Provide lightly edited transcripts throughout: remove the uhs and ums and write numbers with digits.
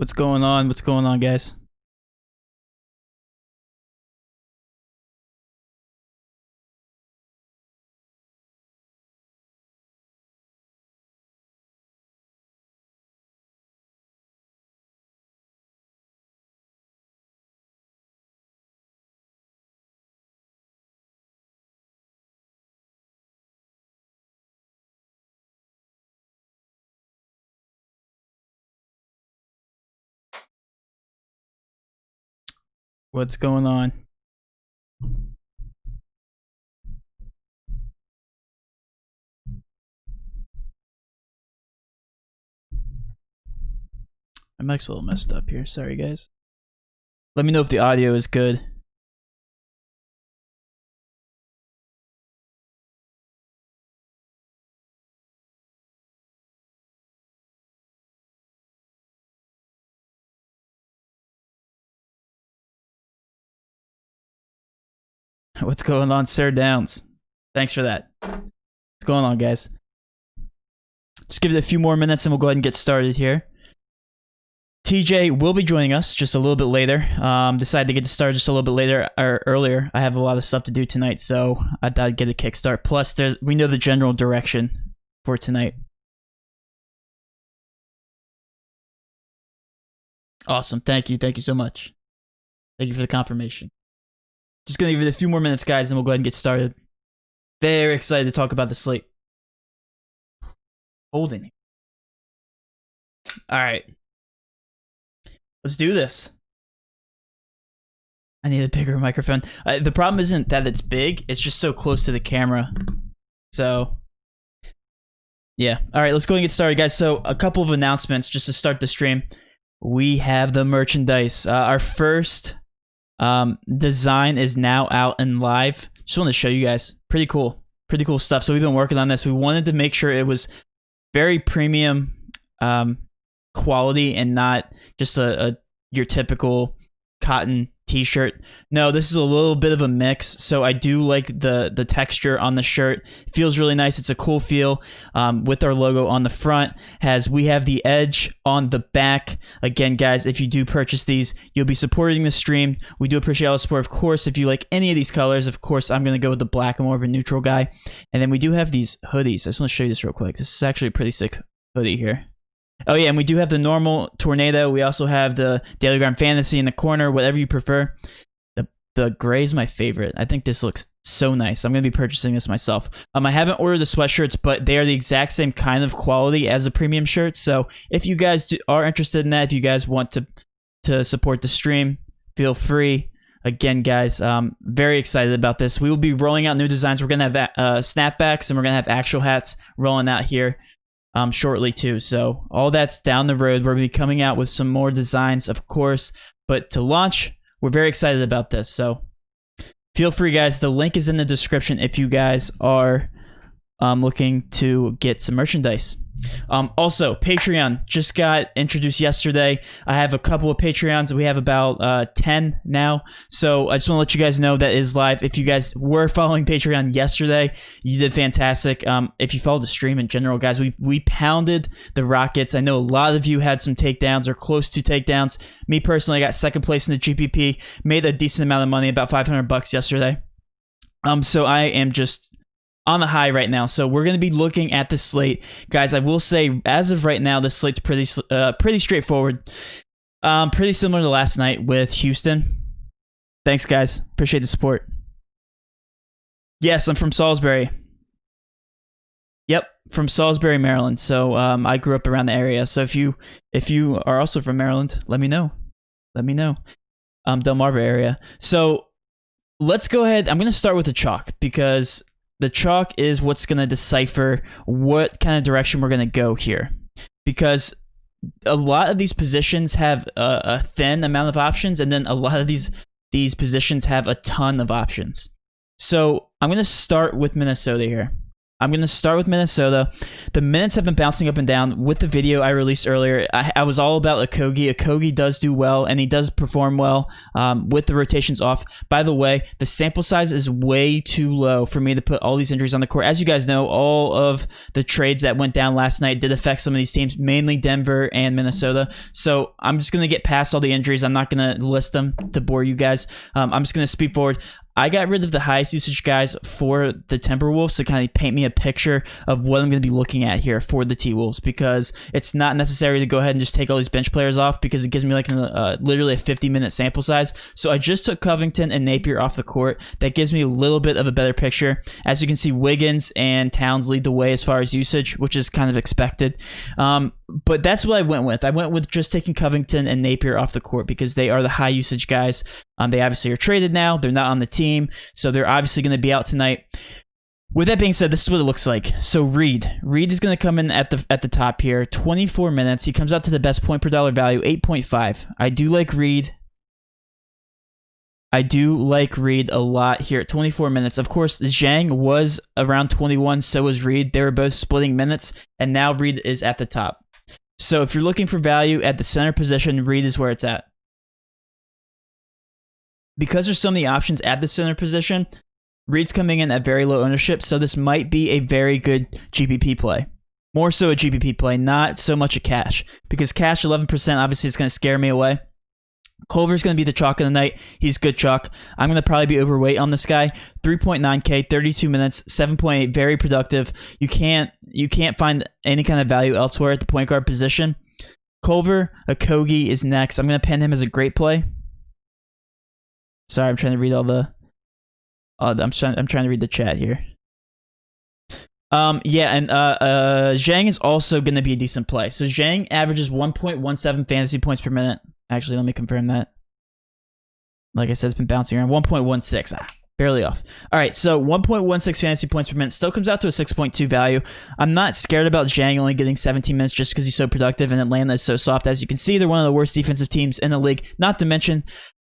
What's going on? What's going on, guys? What's going on? My mic's a little messed up here. Sorry, guys. Let me know if the audio is good. What's going on, Sir Downs? Thanks for that. What's going on, guys? Just give it a few more minutes and we'll go ahead and get started here. TJ will be joining us just a little bit later. Decided to get started just a little bit later or earlier. I have a lot of stuff to do tonight, so I thought I'd get a kickstart. Plus, we know the general direction for tonight. Awesome. Thank you. Thank you so much. Thank you for the confirmation. Just going to give it a few more minutes, guys, and we'll go ahead and get started. Very excited to talk about the slate. Holding. All right. Let's do this. I need a bigger microphone. The problem isn't that it's big. It's just so close to the camera. So, yeah. All right, let's go and get started, guys. So, a couple of announcements just to start the stream. We have the merchandise. Our first design is now out and live. Just want to show you guys. Pretty cool stuff. So we've been working on this. We wanted to make sure it was very premium quality and not just your typical cotton t-shirt. No, this is a little bit of a mix. So I do like the texture on the shirt. It feels really nice. It's a cool feel with our logo on the front. We have the edge on the back. Again, guys, if you do purchase these, you'll be supporting the stream. We do appreciate all the support. Of course, if you like any of these colors, of course, I'm going to go with the black. I'm more of a neutral guy. And then we do have these hoodies. I just want to show you this real quick. This is actually a pretty sick hoodie here. Oh yeah, and we do have the normal tornado. We also have the Daily Grind Fantasy in the corner, whatever you prefer. The gray is my favorite. I think this looks so nice. I'm going to be purchasing this myself. I haven't ordered the sweatshirts, but they are the exact same kind of quality as a premium shirt. So if you guys are interested in that, if you guys want to support the stream, feel free. Again, guys, very excited about this. We will be rolling out new designs. We're going to have snapbacks and we're going to have actual hats rolling out here shortly too. So all that's down the road. We're going to be coming out with some more designs, of course, but to launch, we're very excited about this. So feel free, guys. The link is in the description if you guys are looking to get some merchandise. Also, Patreon just got introduced yesterday. I have a couple of Patreons. We have about 10 now. So I just want to let you guys know that is live. If you guys were following Patreon yesterday, you did fantastic. If you followed the stream in general, guys, we pounded the Rockets. I know a lot of you had some takedowns or close to takedowns. Me personally, I got second place in the GPP. Made a decent amount of money, about $500 yesterday. So I am just on the high right now. So we're going to be looking at the slate. Guys, I will say, as of right now, this slate's pretty straightforward. Pretty similar to last night with Houston. Thanks, guys. Appreciate the support. Yes, I'm from Salisbury. Yep, from Salisbury, Maryland. So I grew up around the area. So if you are also from Maryland, let me know. Delmarva area. So let's go ahead. I'm going to start with the chalk because the chalk is what's going to decipher what kind of direction we're going to go here. Because a lot of these positions have a thin amount of options, and then a lot of these positions have a ton of options. So I'm going to start with Minnesota here. I'm going to start with Minnesota. The minutes have been bouncing up and down. With the video I released earlier, I was all about Okogie. Okogie does do well, and he does perform well with the rotations off. By the way, the sample size is way too low for me to put all these injuries on the court. As you guys know, all of the trades that went down last night did affect some of these teams, mainly Denver and Minnesota. So I'm just going to get past all the injuries. I'm not going to list them to bore you guys. I'm just going to speed forward. I got rid of the highest usage guys for the Timberwolves to kind of paint me a picture of what I'm going to be looking at here for the T-Wolves, because it's not necessary to go ahead and just take all these bench players off, because it gives me like literally a 50-minute sample size. So I just took Covington and Napier off the court. That gives me a little bit of a better picture. As you can see, Wiggins and Towns lead the way as far as usage, which is kind of expected. But that's what I went with. I went with just taking Covington and Napier off the court because they are the high usage guys. They obviously are traded now. They're not on the team, so they're obviously going to be out tonight. With that being said, this is what it looks like. So Reed is going to come in at the top here. 24 minutes. He comes out to the best point per dollar value, 8.5. I do like Reed. A lot here at 24 minutes. Of course, Zhang was around 21, so was Reed. They were both splitting minutes, and now Reed is at the top. So if you're looking for value at the center position, Reed is where it's at. Because there's so many options at the center position, Reed's coming in at very low ownership, so this might be a very good GPP play. More so a GPP play, not so much a cash. Because cash 11% obviously is going to scare me away. Culver's going to be the chalk of the night. He's good chalk. I'm going to probably be overweight on this guy. 3.9K, 32 minutes, 7.8, very productive. You can't find any kind of value elsewhere at the point guard position. Culver, Okogie is next. I'm going to pin him as a great play. Sorry, I'm trying to read all the... I'm trying to read the chat here. Zhang is also going to be a decent play. So Zhang averages 1.17 fantasy points per minute. Actually, let me confirm that. Like I said, it's been bouncing around. 1.16. Barely off. All right, so 1.16 fantasy points per minute still comes out to a 6.2 value. I'm not scared about Zhang only getting 17 minutes just because he's so productive and Atlanta is so soft. As you can see, they're one of the worst defensive teams in the league. Not to mention,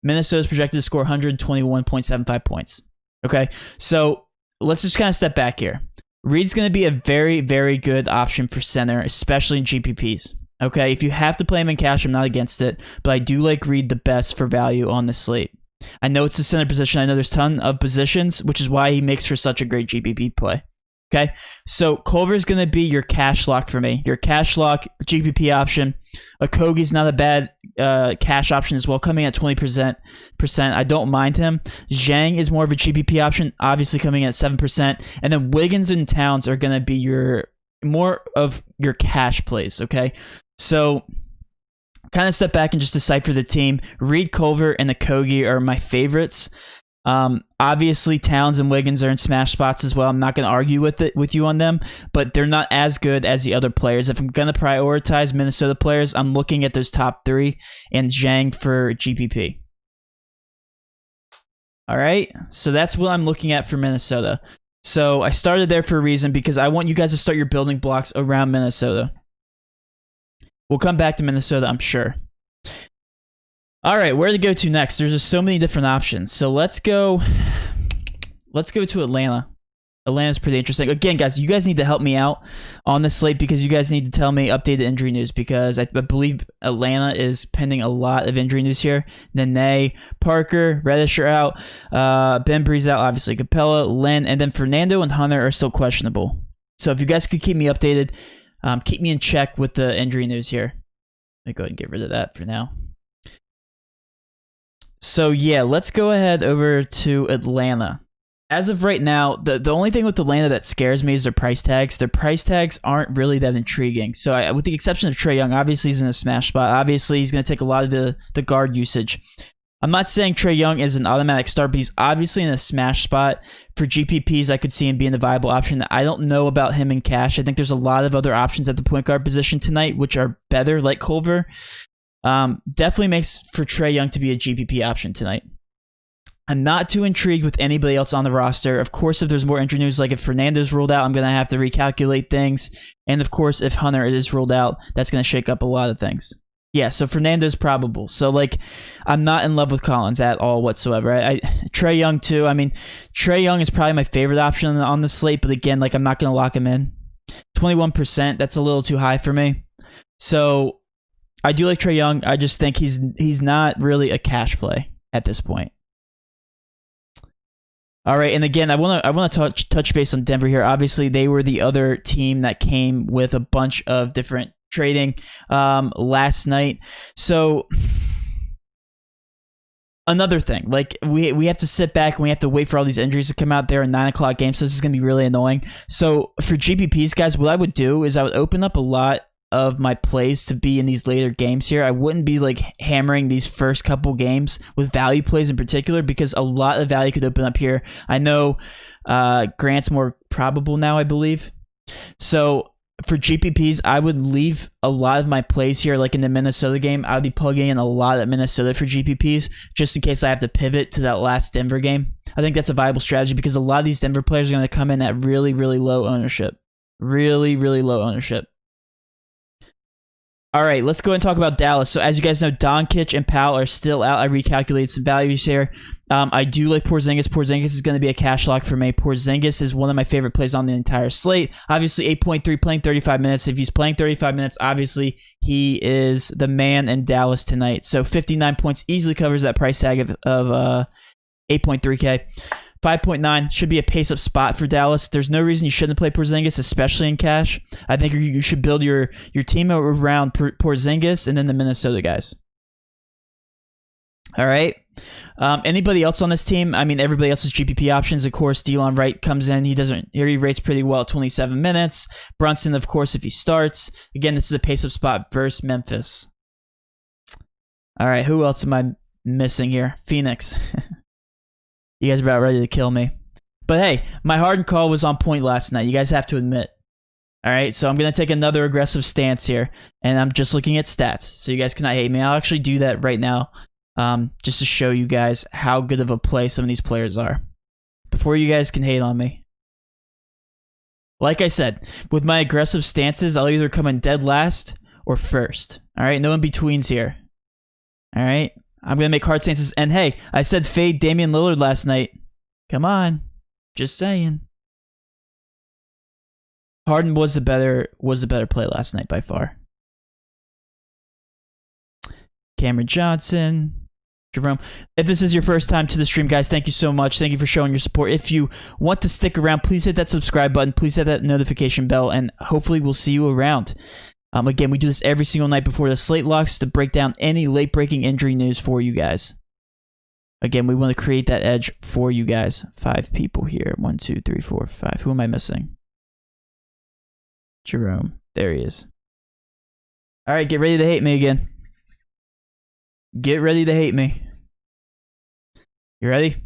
Minnesota's projected to score 121.75 points. Okay, so let's just kind of step back here. Reed's going to be a very, very good option for center, especially in GPPs. Okay, if you have to play him in cash, I'm not against it, but I do like Reed the best for value on this slate. I know it's the center position. I know there's a ton of positions, which is why he makes for such a great GPP play. Okay, so Culver's going to be your cash lock for me. Your cash lock GPP option. Okogie's not a bad cash option as well, coming at 20%. I don't mind him. Zhang is more of a GPP option, obviously coming at 7%. And then Wiggins and Towns are going to be more of your cash plays, okay? So kind of step back and just decipher the team. Reed, Culver, and Okogie are my favorites. Obviously Towns and Wiggins are in smash spots as well. I'm not going to argue with you on them, but they're not as good as the other players. If I'm going to prioritize Minnesota players, I'm looking at those top three and Zhang for GPP. All right, so that's what I'm looking at for Minnesota. So I started there for a reason, because I want you guys to start your building blocks around Minnesota. We'll come back to Minnesota, I'm sure. All right, where to go to next? There's just so many different options. So let's go to Atlanta. Atlanta's pretty interesting. Again, guys, you guys need to help me out on this slate, because you guys need to tell me updated injury news, because I believe Atlanta is pending a lot of injury news here. Nene, Parker, Reddish are out. Ben Breeze out, obviously. Capella, Lynn, and then Fernando and Hunter are still questionable. So if you guys could keep me updated, keep me in check with the injury news here. Let me go ahead and get rid of that for now. So yeah, let's go ahead over to Atlanta. As of right now, the only thing with Atlanta that scares me is their price tags. Their price tags aren't really that intriguing. So with the exception of Trae Young, obviously he's in a smash spot. Obviously he's going to take a lot of the guard usage. I'm not saying Trae Young is an automatic start, but he's obviously in a smash spot. For GPPs, I could see him being the viable option. I don't know about him in cash. I think there's a lot of other options at the point guard position tonight, which are better, like Culver. Definitely makes for Trae Young to be a GPP option tonight. I'm not too intrigued with anybody else on the roster. Of course, if there's more injury news, like if Fernando's ruled out, I'm going to have to recalculate things. And of course, if Hunter is ruled out, that's going to shake up a lot of things. Yeah, so Fernando's probable. So, like, I'm not in love with Collins at all whatsoever. Trae Young, too. I mean, Trae Young is probably my favorite option on the slate, but again, like, I'm not going to lock him in. 21%, that's a little too high for me. So, I do like Trae Young. I just think he's not really a cash play at this point. All right, and again, I want to touch base on Denver here. Obviously, they were the other team that came with a bunch of different trading last night. So another thing, like we have to sit back and we have to wait for all these injuries to come out. There are 9 o'clock games, so this is going to be really annoying. So for GPPs, guys, what I would do is I would open up a lot of my plays to be in these later games here. I wouldn't be like hammering these first couple games with value plays in particular, because a lot of value could open up here. I know Grant's more probable now, I believe. So for GPPs, I would leave a lot of my plays here, like in the Minnesota game. I would be plugging in a lot at Minnesota for GPPs, just in case I have to pivot to that last Denver game. I think that's a viable strategy because a lot of these Denver players are going to come in at really, really low ownership. Really, really low ownership. All right, let's go and talk about Dallas. So as you guys know, Doncic and Powell are still out. I recalculated some values here. I do like Porzingis. Porzingis is going to be a cash lock for me. Porzingis is one of my favorite plays on the entire slate. Obviously, 8.3, playing 35 minutes. If he's playing 35 minutes, obviously he is the man in Dallas tonight. So 59 points easily covers that price tag of 8.3K. 5.9 should be a pace-up spot for Dallas. There's no reason you shouldn't play Porzingis, especially in cash. I think you should build your team around Porzingis and then the Minnesota guys. All right. Anybody else on this team? I mean, everybody else's GPP options. Of course, Delon Wright comes in. He rates pretty well at 27 minutes. Brunson, of course, if he starts. Again, this is a pace-up spot versus Memphis. All right. Who else am I missing here? Phoenix. You guys are about ready to kill me. But hey, my Harden call was on point last night. You guys have to admit. All right, so I'm going to take another aggressive stance here, and I'm just looking at stats, so you guys cannot hate me. I'll actually do that right now just to show you guys how good of a play some of these players are before you guys can hate on me. Like I said, with my aggressive stances, I'll either come in dead last or first. All right, no in-betweens here. All right. I'm going to make hard stances. And hey, I said fade Damian Lillard last night. Come on. Just saying. Harden was the better play last night by far. Cameron Johnson. Jerome. If this is your first time to the stream, guys, thank you so much. Thank you for showing your support. If you want to stick around, please hit that subscribe button. Please hit that notification bell. And hopefully we'll see you around. Again, we do this every single night before the slate locks to break down any late-breaking injury news for you guys. Again, we want to create that edge for you guys. 5 people here. 1, 2, 3, 4, 5. Who am I missing? Jerome. There he is. All right, get ready to hate me again. Get ready to hate me. You ready?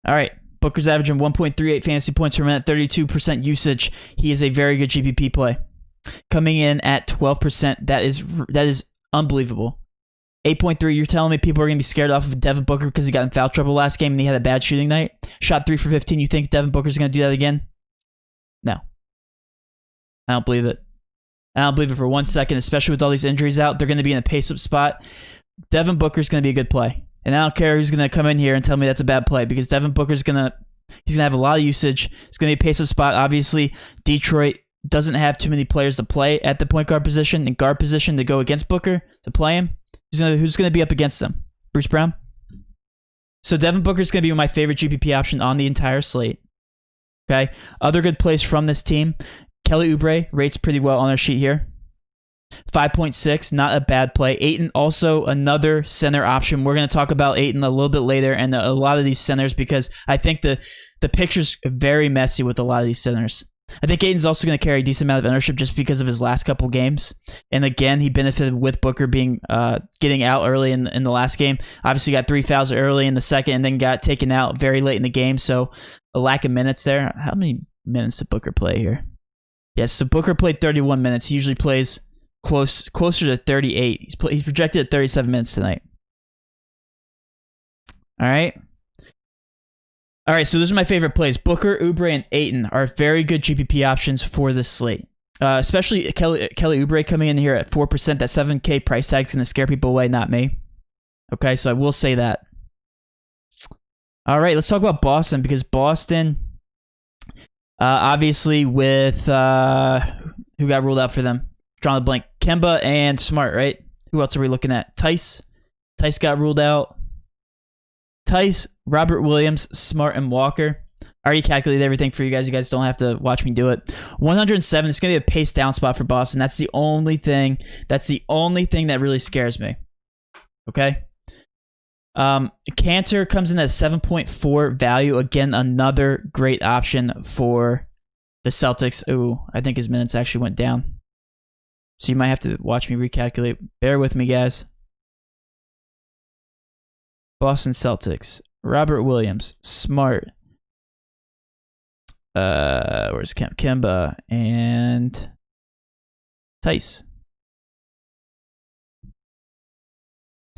All right. Booker's averaging 1.38 fantasy points per minute, 32% usage. He is a very good GPP play. Coming in at 12%, that is unbelievable. 8.3, you're telling me people are going to be scared off of Devin Booker because he got in foul trouble last game and he had a bad shooting night? Shot 3 for 15, you think Devin Booker's going to do that again? No. I don't believe it. I don't believe it for 1 second, especially with all these injuries out. They're going to be in a pace-up spot. Devin Booker's going to be a good play. And I don't care who's going to come in here and tell me that's a bad play because Devin Booker's going to have a lot of usage. It's going to be a pace-up spot. Obviously, Detroit doesn't have too many players to play at the point guard position and guard position to go against Booker to play him. Who's going to be up against him? Bruce Brown? So Devin Booker's going to be my favorite GPP option on the entire slate. Okay. Other good plays from this team. Kelly Oubre rates pretty well on our sheet here. 5.6, not a bad play. Ayton, also another center option. We're going to talk about Ayton a little bit later and a lot of these centers because I think the picture's very messy with a lot of these centers. I think Ayton's also going to carry a decent amount of ownership just because of his last couple games. And again, he benefited with Booker getting out early in the last game. Obviously got 3 fouls early in the second and then got taken out very late in the game. So a lack of minutes there. How many minutes did Booker play here? Yes, so Booker played 31 minutes. He usually plays closer to 38. He's projected at 37 minutes tonight. All right. So those are my favorite plays. Booker, Oubre, and Ayton are very good GPP options for this slate. Especially Kelly Oubre coming in here at 4%. That 7K price tag is going to scare people away, not me. Okay, so I will say that. All right, let's talk about Boston, because Boston, obviously with who got ruled out for them? Drawing the blank. Kemba and Smart, right? Who else are we looking at? Tice got ruled out. Tice, Robert Williams, Smart, and Walker. I already calculated everything for you guys. You guys don't have to watch me do it. 107. It's going to be a pace down spot for Boston. That's the only thing. That's the only thing that really scares me. Okay. Cantor comes in at 7.4 value. Again, another great option for the Celtics. Ooh, I think his minutes actually went down. So you might have to watch me recalculate. Bear with me, guys. Boston Celtics. Robert Williams. Smart. Where's Kemba and Tice?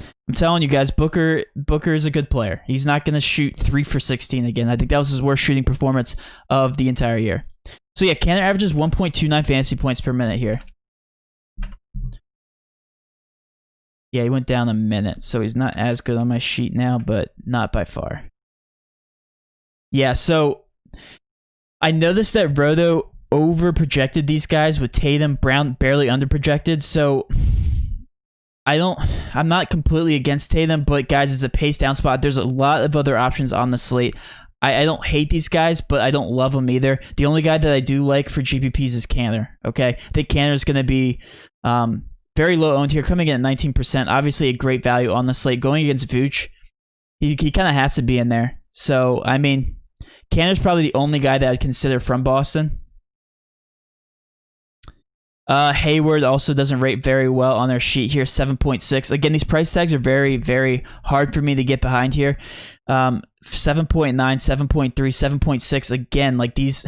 I'm telling you guys, Booker is a good player. He's not going to shoot 3 for 16 again. I think that was his worst shooting performance of the entire year. So yeah, Cantor averages 1.29 fantasy points per minute here. Yeah, he went down a minute, so he's not as good on my sheet now, but not by far. Yeah, so I noticed that Roto over-projected these guys with Tatum, Brown barely under-projected, so I'm not completely against Tatum, but guys, it's a pace down spot. There's a lot of other options on the slate. I don't hate these guys, but I don't love them either. The only guy that I do like for GPPs is Cantor, okay? I think Cantor is going to be very low owned here, coming in at 19%. Obviously a great value on the slate. Going against Vooch, he kind of has to be in there. So, I mean, Cantor's probably the only guy that I'd consider from Boston. Hayward also doesn't rate very well on their sheet here, 7.6. Again, these price tags are very, very hard for me to get behind here. 7.9, 7.3, 7.6. Again, like these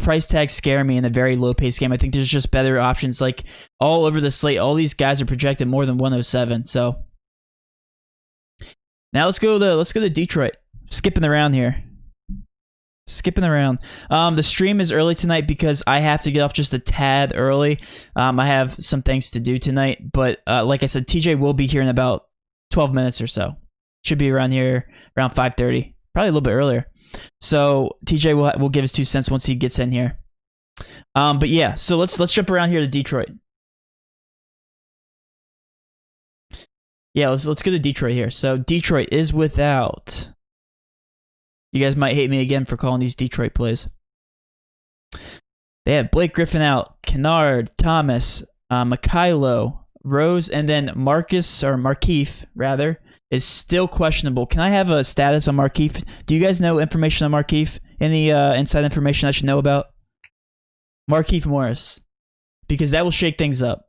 price tags scare me in a very low pace game. I think there's just better options. Like all over the slate, all these guys are projected more than 107. So now let's go to Detroit. Skipping around here. The stream is early tonight because I have to get off just a tad early. I have some things to do tonight, but like I said, TJ will be here in about 12 minutes or so. Should be around here around 5:30, probably a little bit earlier. So TJ will give his 2 cents once he gets in here. But yeah, so let's jump around here to Detroit. Yeah, let's go to Detroit here. So Detroit is without. You guys might hate me again for calling these Detroit plays. They have Blake Griffin out, Kennard, Thomas, Mikhailo, Rose, and then Markieff, rather, is still questionable. Can I have a status on Markieff? Do you guys know information on Markieff? Any inside information I should know about? Markieff Morris. Because that will shake things up.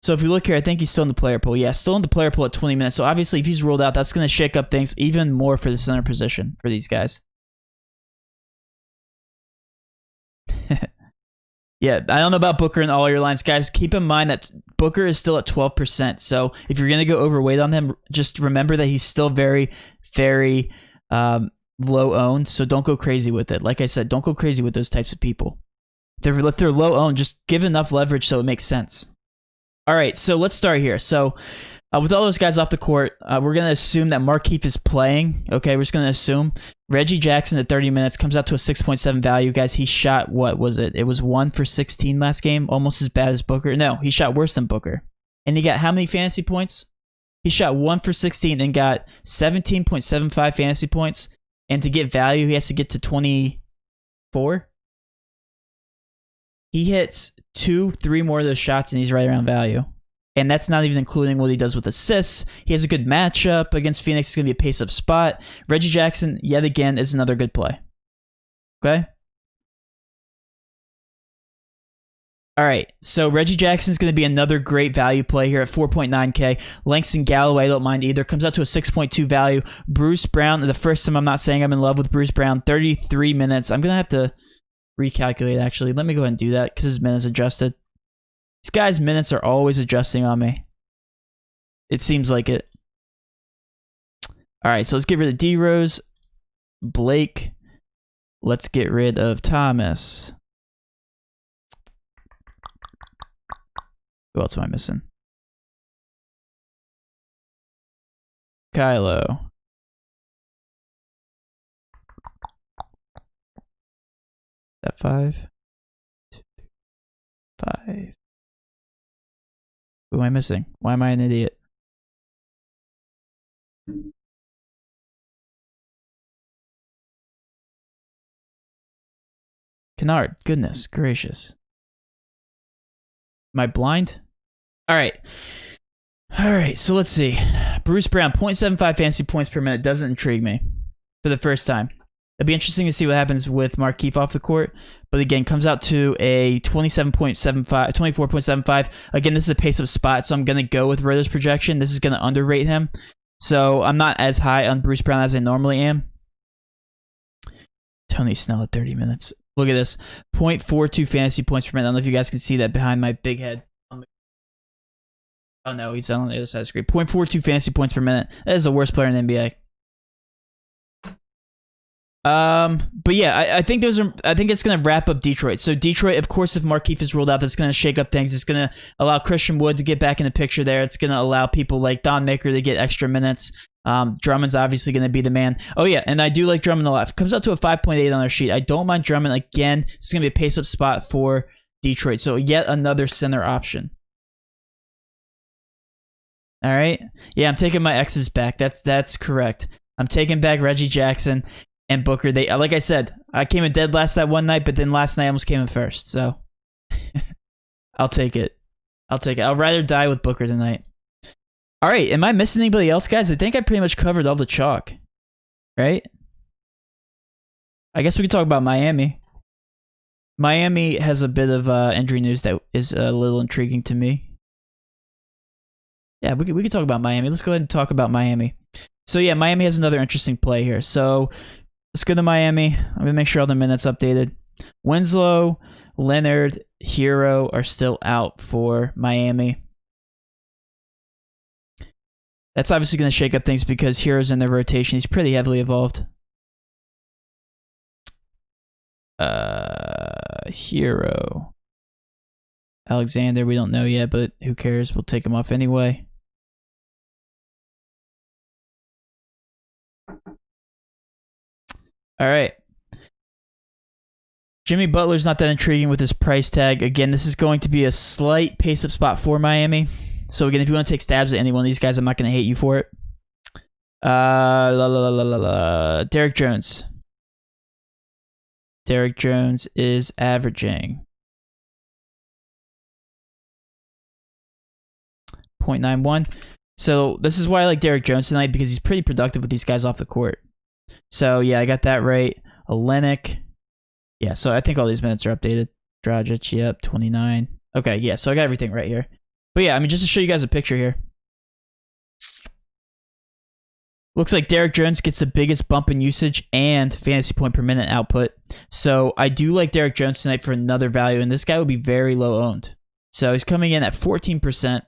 So if you look here, I think he's still in the player pool. Yeah, still in the player pool at 20 minutes. So obviously, if he's ruled out, that's going to shake up things even more for the center position for these guys. Yeah, I don't know about Booker and all your lines. Guys, keep in mind that Booker is still at 12%. So if you're going to go overweight on him, just remember that he's still very, very low owned. So don't go crazy with it. Like I said, don't go crazy with those types of people. If they're low owned, just give enough leverage so it makes sense. All right, so let's start here. So with all those guys off the court, we're going to assume that Markieff is playing. Okay, we're just going to assume. Reggie Jackson at 30 minutes comes out to a 6.7 value. Guys, he shot, what was it? It was 1 for 16 last game, almost as bad as Booker. No, he shot worse than Booker. And he got how many fantasy points? He shot 1 for 16 and got 17.75 fantasy points. And to get value, he has to get to 24. He hits 2-3 more of those shots and he's right around value. And that's not even including what he does with assists. He has a good matchup against Phoenix. It's going to be a pace-up spot. Reggie Jackson, yet again, is another good play. Okay? All right, so Reggie Jackson is going to be another great value play here at 4.9K. Langston Galloway, I don't mind either. Comes out to a 6.2 value. Bruce Brown, the first time I'm not saying I'm in love with Bruce Brown, 33 minutes. I'm going to have to recalculate, actually. Let me go ahead and do that because his minutes adjusted. These guys' minutes are always adjusting on me. It seems like it. All right, so let's get rid of D-Rose, Blake. Let's get rid of Thomas. Who else am I missing? Kylo. That 5. 5. Who am I missing? Why am I an idiot? Kennard. Goodness gracious. Am I blind? All right. All right, so let's see. Bruce Brown, 0.75 fantasy points per minute doesn't intrigue me for the first time. It'll be interesting to see what happens with Markieff off the court. But again, comes out to a 27.75, 24.75. Again, this is a pace-up spot, so I'm going to go with Ritter's projection. This is going to underrate him. So I'm not as high on Bruce Brown as I normally am. Tony Snell at 30 minutes. Look at this. 0.42 fantasy points per minute. I don't know if you guys can see that behind my big head. Oh no, he's on the other side of the screen. 0.42 fantasy points per minute. That is the worst player in the NBA. But yeah, I think it's gonna wrap up Detroit. So Detroit, of course, if Markieff is ruled out, that's gonna shake up things. It's gonna allow Christian Wood to get back in the picture there. It's gonna allow people like Don Maker to get extra minutes. Drummond's obviously gonna be the man. Oh yeah, and I do like Drummond a lot. Comes out to a 5.8 on our sheet. I don't mind Drummond. Again, it's gonna be a pace-up spot for Detroit. So yet another center option. All right. Yeah, I'm taking my X's back. That's correct. I'm taking back Reggie Jackson and Booker. They, like I said, I came in dead last that one night, but then last night I almost came in first. So I'll take it. I'll rather die with Booker tonight. All right. Am I missing anybody else, guys? I think I pretty much covered all the chalk. Right? I guess we could talk about Miami. Miami has a bit of injury news that is a little intriguing to me. Yeah, we could talk about Miami. Let's go ahead and talk about Miami. So yeah, Miami has another interesting play here. So let's go to Miami. I'm going to make sure all the minutes updated. Winslow, Leonard, Hero are still out for Miami. That's obviously going to shake up things because Hero's in the rotation. He's pretty heavily involved. Hero. Alexander, we don't know yet, but who cares? We'll take him off anyway. All right. Jimmy Butler's not that intriguing with his price tag. Again, this is going to be a slight pace-up spot for Miami. So again, if you want to take stabs at any one of these guys, I'm not going to hate you for it. Derrick Jones. Derrick Jones is averaging 0.91. So this is why I like Derrick Jones tonight, because he's pretty productive with these guys off the court. So yeah, I got that right. Olenek. Yeah, so I think all these minutes are updated. Dragic, yep, 29. Okay, yeah, so I got everything right here. But yeah, I mean, just to show you guys a picture here. Looks like Derrick Jones gets the biggest bump in usage and fantasy point per minute output. So I do like Derrick Jones tonight for another value, and this guy will be very low owned. So he's coming in at 14%.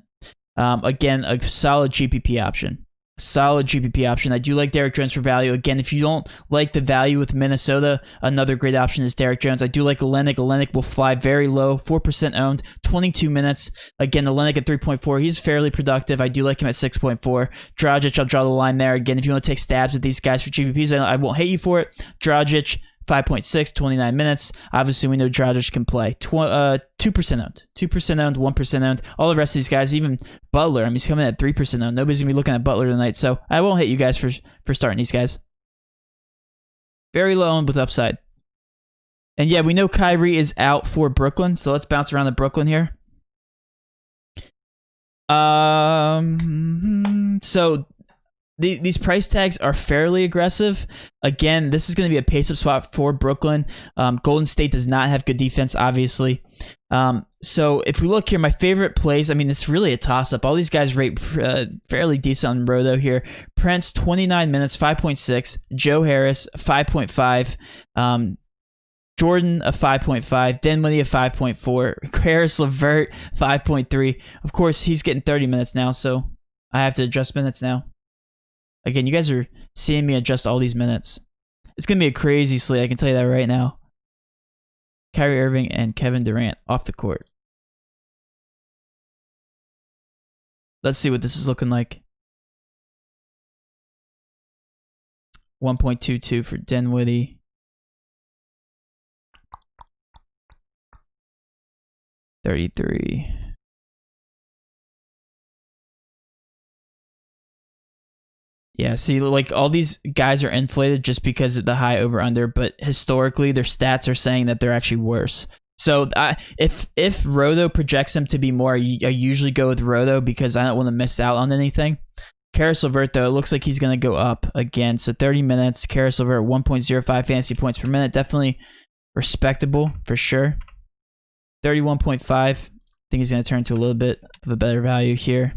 Again, a solid GPP option. Solid GPP option. I do like Derrick Jones for value. Again, if you don't like the value with Minnesota, another great option is Derrick Jones. I do like Olenek. Olenek will fly very low, 4% owned, 22 minutes. Again, Olenek at 3.4. He's fairly productive. I do like him at 6.4. Dragic, I'll draw the line there. Again, if you want to take stabs at these guys for GPPs, I won't hate you for it. Dragic, 5.6, 29 minutes. Obviously, we know Dragic can play. 2% owned. 2% owned, 1% owned. All the rest of these guys, even Butler, I mean, he's coming in at 3% owned. Nobody's going to be looking at Butler tonight, so I won't hate you guys for starting these guys. Very low owned with upside. And yeah, we know Kyrie is out for Brooklyn, so let's bounce around to Brooklyn here. So these price tags are fairly aggressive. Again, this is going to be a pace-up spot for Brooklyn. Golden State does not have good defense, obviously. So if we look here, my favorite plays, I mean, it's really a toss-up. All these guys rate fairly decent on Roto here. Prince, 29 minutes, 5.6. Joe Harris, 5.5. Jordan, a 5.5. Dinwiddie, a 5.4. Harris LeVert, 5.3. Of course, he's getting 30 minutes now, so I have to adjust minutes now. Again, you guys are seeing me adjust all these minutes. It's going to be a crazy slate, I can tell you that right now. Kyrie Irving and Kevin Durant off the court. Let's see what this is looking like. 1.22 for Dinwiddie. $33. Yeah, see, like all these guys are inflated just because of the high over under, but historically their stats are saying that they're actually worse. So if Roto projects them to be more, I usually go with Roto because I don't want to miss out on anything. Karis LeVert, though, it looks like he's going to go up again. So 30 minutes, Karis LeVert, 1.05 fantasy points per minute. Definitely respectable for sure. 31.5. I think he's going to turn to a little bit of a better value here.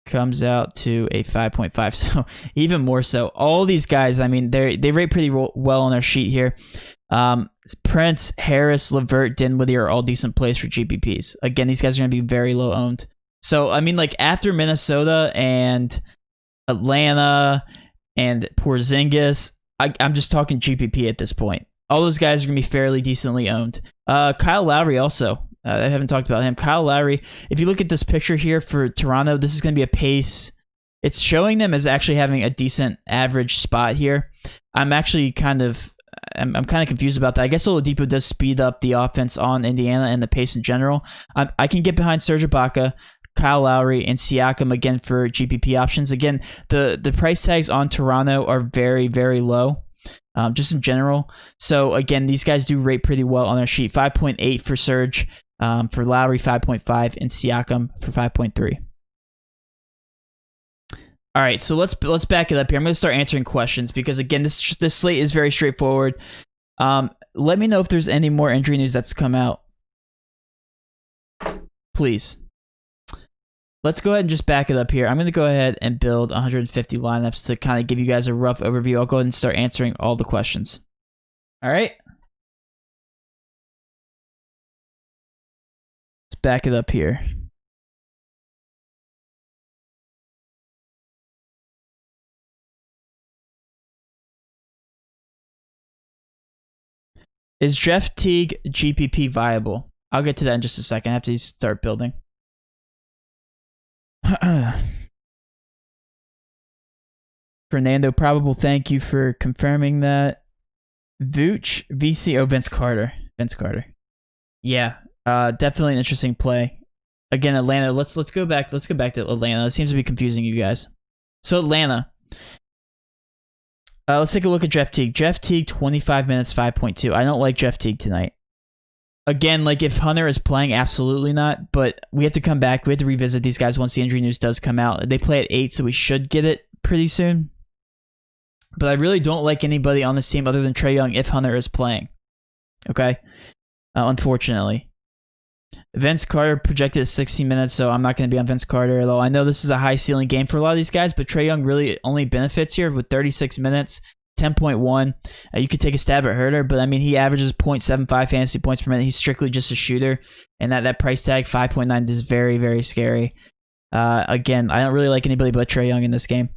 Comes out to a 5.5. So even more so. All these guys, I mean, they rate pretty well on their sheet here. Prince, Harris, LeVert, Dinwiddie are all decent plays for GPPs. Again, these guys are going to be very low owned. So, I mean, like after Minnesota and Atlanta and Porzingis, I'm just talking GPP at this point. All those guys are going to be fairly decently owned. Kyle Lowry also. I haven't talked about him. Kyle Lowry, if you look at this picture here for Toronto, this is going to be a pace. It's showing them as actually having a decent average spot here. I'm actually kind of confused about that. I guess Oladipo does speed up the offense on Indiana and the pace in general. I can get behind Serge Ibaka, Kyle Lowry, and Siakam again for GPP options. Again, the price tags on Toronto are very, very low. Just in general. So again, these guys do rate pretty well on their sheet. 5.8 for Serge, for Lowry 5.5, and Siakam for 5.3. All right, so let's back it up here. I'm going to start answering questions because again, this slate is very straightforward. Let me know if there's any more injury news that's come out, please. Let's go ahead and just back it up here. I'm going to go ahead and build 150 lineups to kind of give you guys a rough overview. I'll go ahead and start answering all the questions. All right. Let's back it up here. Is Jeff Teague GPP viable? I'll get to that in just a second after you start building. Fernando, probable, thank you for confirming that. Vooch, VC, Vince Carter. Yeah, definitely an interesting play. Again, Atlanta. Let's go back to Atlanta. It seems to be confusing you guys. So Atlanta. Let's take a look at Jeff Teague. Jeff Teague, 25 minutes, 5.2. I don't like Jeff Teague tonight. Again, like if Hunter is playing, absolutely not. But we have to come back. We have to revisit these guys once the injury news does come out. They play at 8, so we should get it pretty soon. But I really don't like anybody on this team other than Trae Young if Hunter is playing. Okay? Unfortunately. Vince Carter projected at 60 minutes, so I'm not going to be on Vince Carter. Although I know this is a high ceiling game for a lot of these guys, but Trae Young really only benefits here with 36 minutes. 10.1. You could take a stab at Herter, but I mean, he averages 0.75 fantasy points per minute. He's strictly just a shooter, and that price tag, 5.9, is very, very scary. Again, I don't really like anybody but Trae Young in this game.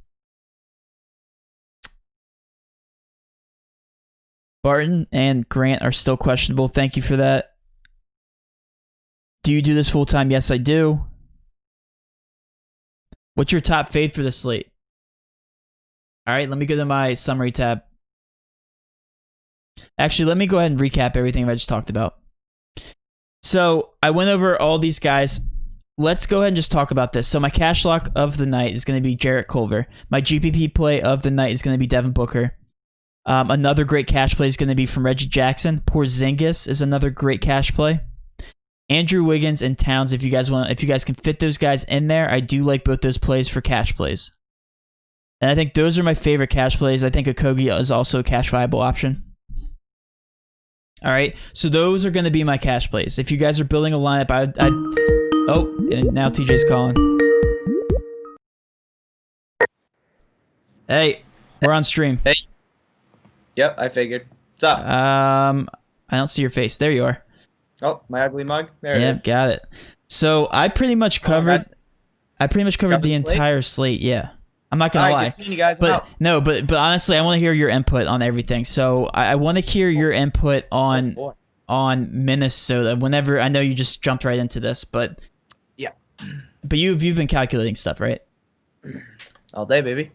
Barton and Grant are still questionable. Thank you for that. Do you do this full time? Yes, I do. What's your top fade for the slate? All right, let me go to my summary tab. Actually, let me go ahead and recap everything I just talked about. So I went over all these guys. Let's go ahead and just talk about this. So my cash lock of the night is going to be Jarrett Culver. My GPP play of the night is going to be Devin Booker. Another great cash play is going to be from Reggie Jackson. Porzingis is another great cash play. Andrew Wiggins and Towns, if you guys can fit those guys in there, I do like both those plays for cash plays. And I think those are my favorite cash plays. I think Okogie is also a cash viable option. All right, so those are going to be my cash plays. If you guys are building a lineup, oh, and now TJ's calling. Hey, we're on stream. Hey. Yep, I figured. What's up? I don't see your face. There you are. Oh, my ugly mug. There it is. Yep, got it. So I pretty much covered. The entire slate. Yeah. I'm not gonna lie, good seeing you guys. But honestly, I want to hear your input on everything. So I want to hear your input on Minnesota. Whenever I know you just jumped right into this, but yeah. But you've been calculating stuff, right? All day, baby.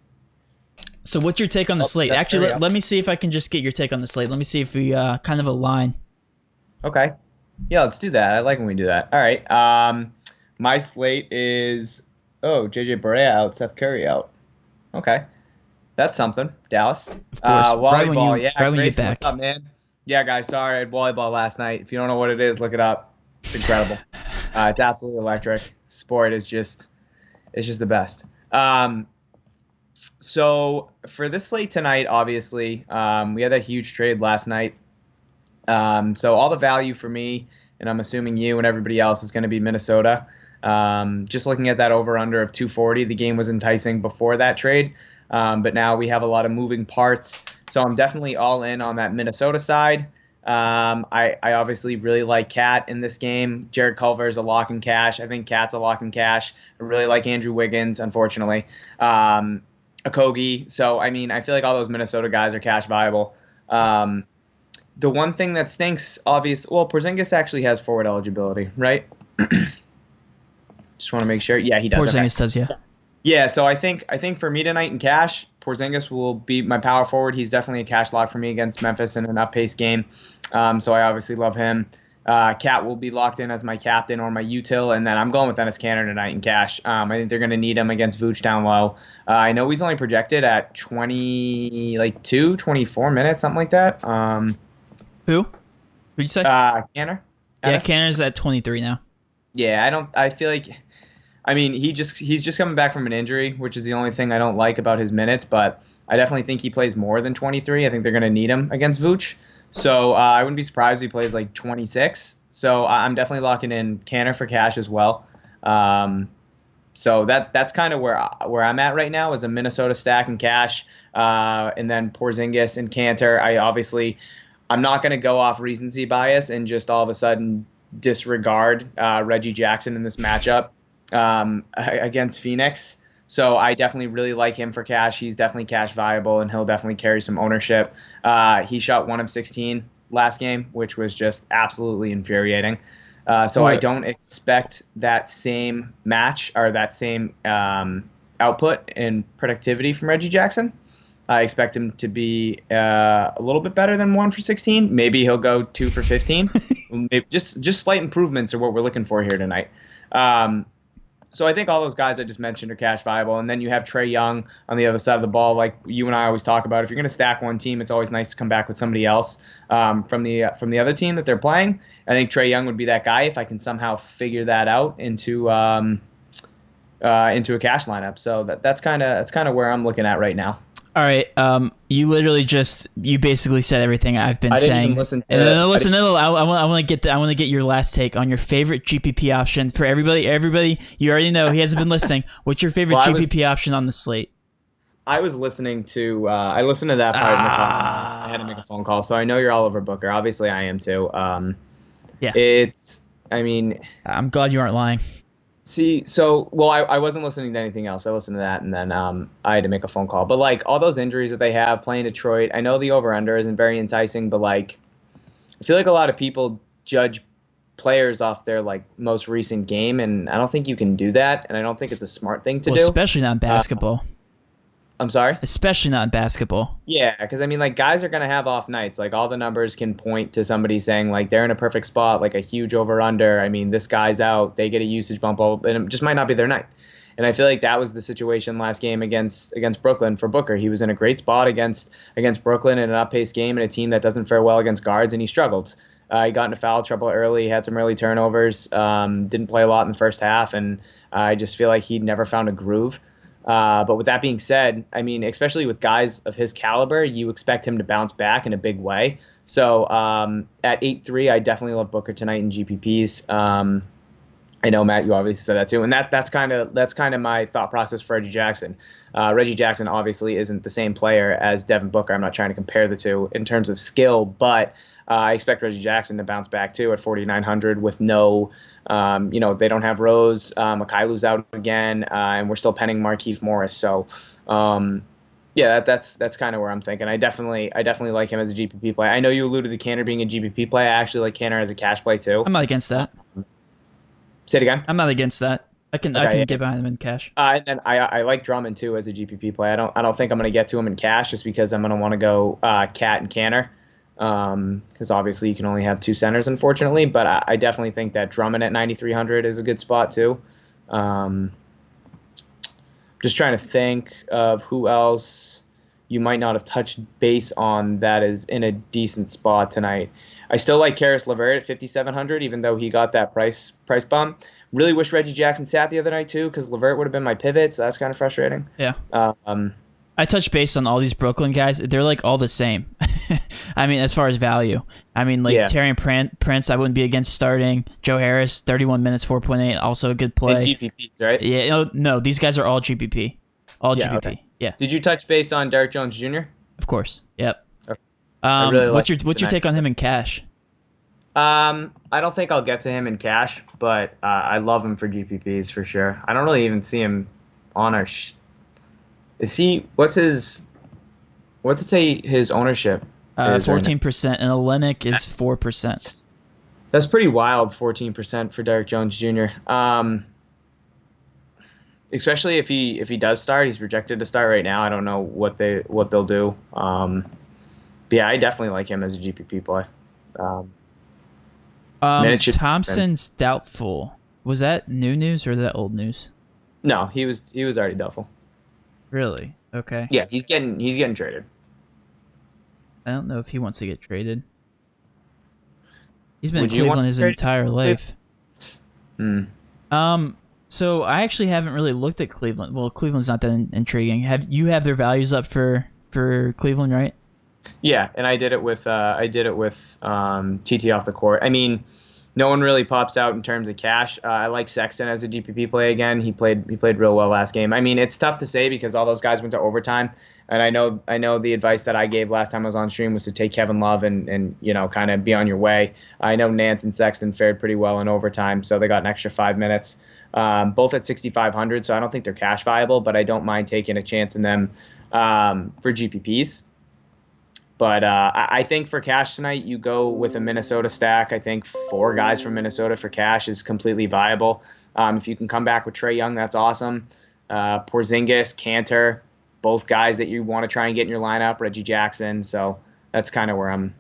So what's your take on the slate? Actually, let me see if I can just get your take on the slate. Let me see if we kind of align. Okay. Yeah, let's do that. I like when we do that. All right. My slate is JJ Barea out, Seth Curry out. Okay. That's something. Dallas. Of course. Volleyball. Right when you get Grayson, back. what's up, man? Yeah, guys. Sorry, I had volleyball last night. If you don't know what it is, look it up. It's incredible. It's absolutely electric. Sport is it's just the best. So for this slate tonight, obviously, we had that huge trade last night. So all the value for me, and I'm assuming you and everybody else, is going to be Minnesota. Just looking at that over-under of 240, the game was enticing before that trade. But now we have a lot of moving parts. So I'm definitely all in on that Minnesota side. I obviously really like Cat in this game. Jared Culver is a lock and cash. I think Cat's a lock and cash. I really like Andrew Wiggins, unfortunately. Okogie. So, I mean, I feel like all those Minnesota guys are cash viable. The one thing that stinks, Porzingis actually has forward eligibility, right? Just want to make sure. Yeah, he does. Porzingis does, yeah. Yeah, so I think for me tonight in cash, Porzingis will be my power forward. He's definitely a cash lock for me against Memphis in an up-paced game. So I obviously love him. Cat will be locked in as my captain or my util, and then I'm going with Dennis Canner tonight in cash. I think they're going to need him against Vooch down low. I know he's only projected at 24 minutes, something like that. Who? Who'd you say? Canner. Yeah, Canner's at 23 now. Yeah, I feel like, I mean, he's just coming back from an injury, which is the only thing I don't like about his minutes, but I definitely think he plays more than 23. I think they're going to need him against Vooch. So I wouldn't be surprised if he plays like 26. So I'm definitely locking in Canner for cash as well. So that's kind of where I'm at right now, is a Minnesota stack and cash, and then Porzingis and Cantor. I'm not going to go off recency bias and just all of a sudden disregard Reggie Jackson in this matchup against Phoenix. So I definitely really like him for cash. He's definitely cash viable, and he'll definitely carry some ownership. He shot 1 of 16 last game, which was just absolutely infuriating. So I don't expect that same match or that same output and productivity from Reggie Jackson. I expect him to be a little bit better than 1 for 16. Maybe he'll go 2 for 15. Maybe just slight improvements are what we're looking for here tonight. So I think all those guys I just mentioned are cash viable. And then you have Trae Young on the other side of the ball, like you and I always talk about. If you're going to stack one team, it's always nice to come back with somebody else from the other team that they're playing. I think Trae Young would be that guy if I can somehow figure that out into a cash lineup. So that's kind of where I'm looking at right now. All right. You literally you basically said everything I've been saying. I didn't even listen to it. I want to get your last take on your favorite GPP option for everybody. Everybody, you already know he hasn't been listening. What's your favorite GPP option on the slate? I was listening to I listened to that part in the call. I had to make a phone call, so I know you're all over Booker. Obviously, I am too. Yeah. I'm glad you aren't lying. See, I wasn't listening to anything else. I listened to that, and then I had to make a phone call. But, like, all those injuries that they have playing Detroit, I know the over-under isn't very enticing, but, like, I feel like a lot of people judge players off their, like, most recent game, and I don't think you can do that, and I don't think it's a smart thing to do. Especially not in basketball. I'm sorry? Especially not in basketball. Yeah, because, I mean, like, guys are going to have off nights. Like, all the numbers can point to somebody saying, like, they're in a perfect spot, like a huge over-under. I mean, this guy's out. They get a usage bump, and it just might not be their night. And I feel like that was the situation last game against Brooklyn for Booker. He was in a great spot against Brooklyn in an up-paced game and a team that doesn't fare well against guards, and he struggled. He got into foul trouble early, had some early turnovers, didn't play a lot in the first half, and I just feel like he never found a groove. But with that being said, I mean, especially with guys of his caliber, you expect him to bounce back in a big way. So at 8-3, I definitely love Booker tonight in GPPs. I know, Matt, you obviously said that too, and that's kind of my thought process for Reggie Jackson. Reggie Jackson obviously isn't the same player as Devin Booker. I'm not trying to compare the two in terms of skill, but I expect Reggie Jackson to bounce back too at 4,900 with no. They don't have Rose. Mikailu's out again, and we're still penning Markieff Morris. So, that's kind of where I'm thinking. I definitely like him as a GPP play. I know you alluded to Canner being a GPP play. I actually like Canner as a cash play too. I'm not against that. Say it again. I'm not against that. I can Okay, get behind him in cash. and then I like Drummond too as a GPP play. I don't think I'm gonna get to him in cash just because I'm gonna want to go Cat and Canner, because obviously you can only have two centers unfortunately. But I definitely think that Drummond at 9,300 is a good spot too. Um, just trying to think of who else you might not have touched base on that is in a decent spot tonight. I still like Karis LeVert at 5,700, even though he got that price bump. Really wish Reggie Jackson sat the other night too, because LeVert would have been my pivot, so that's kind of frustrating. Yeah. Um, I touched base on all these Brooklyn guys. They're like all the same. I mean, as far as value. I mean, like Yeah. Taurean Prince, I wouldn't be against starting. Joe Harris, 31 minutes, 4.8, also a good play. and GPPs, right? Yeah, no, these guys are all GPP. All Yeah, GPP. okay. Yeah, Did you touch base on Derrick Jones Jr.? of course. Yep. Okay. I really what's like your take on him in cash? I don't think I'll get to him in cash, but I love him for GPPs for sure. I don't really even see him on our. Is he? What's his ownership? Is right now? 14%, and Olenek is 4%. That's pretty wild. 14% for Derrick Jones Jr. Especially if he does start, he's projected to start right now. I don't know what they'll do. But yeah, I definitely like him as a GPP play. Thompson's doubtful. Was that new news or is that old news? No, he was already doubtful. Really? Okay. Yeah, he's getting traded. I don't know if he wants to get traded. He's been Would in you want Cleveland to his trade entire life. Hmm. So I actually haven't really looked at Cleveland. Well, Cleveland's not that intriguing. Have their values up for Cleveland, right? Yeah, and I did it with TT off the court. I mean, no one really pops out in terms of cash. I like Sexton as a GPP play again. He played real well last game. I mean, it's tough to say because all those guys went to overtime, and I know the advice that I gave last time I was on stream was to take Kevin Love and kind of be on your way. I know Nance and Sexton fared pretty well in overtime, so they got an extra 5 minutes. Both at 6,500, so I don't think they're cash viable, but I don't mind taking a chance in them for GPPs. But I think for cash tonight, you go with a Minnesota stack. I think 4 guys from Minnesota for cash is completely viable. If you can come back with Trae Young, that's awesome. Porzingis, Cantor, both guys that you want to try and get in your lineup. Reggie Jackson. So that's kind of where I'm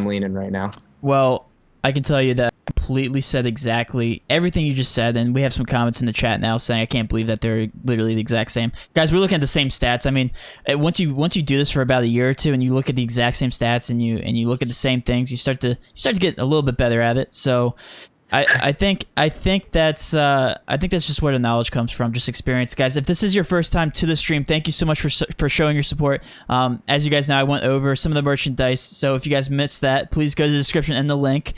leaning right now. Well, I can tell you that I completely said exactly everything you just said, and we have some comments in the chat now saying I can't believe that they're literally the exact same. Guys, we're looking at the same stats. I mean, once you do this for about a year or two, and you look at the exact same stats, and you look at the same things, you start to get a little bit better at it. So, I think that's just where the knowledge comes from, just experience, guys. If this is your first time to the stream, thank you so much for showing your support. As you guys know, I went over some of the merchandise, so if you guys missed that, please go to the description and the link.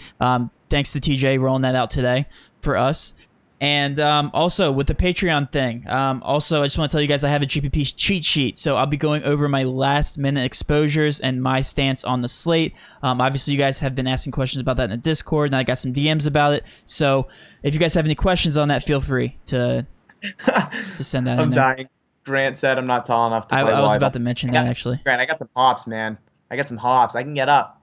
Thanks to TJ rolling that out today for us. And also with the Patreon thing, also I just want to tell you guys I have a GPP cheat sheet, so I'll be going over my last minute exposures and my stance on the slate. Obviously you guys have been asking questions about that in the Discord, and I got some DMs about it. So if you guys have any questions on that, feel free to send that in there. I'm dying. Grant said I'm not tall enough to play I was volleyball. about to mention that actually. Grant, I got some hops, man. I got some hops. I can get up.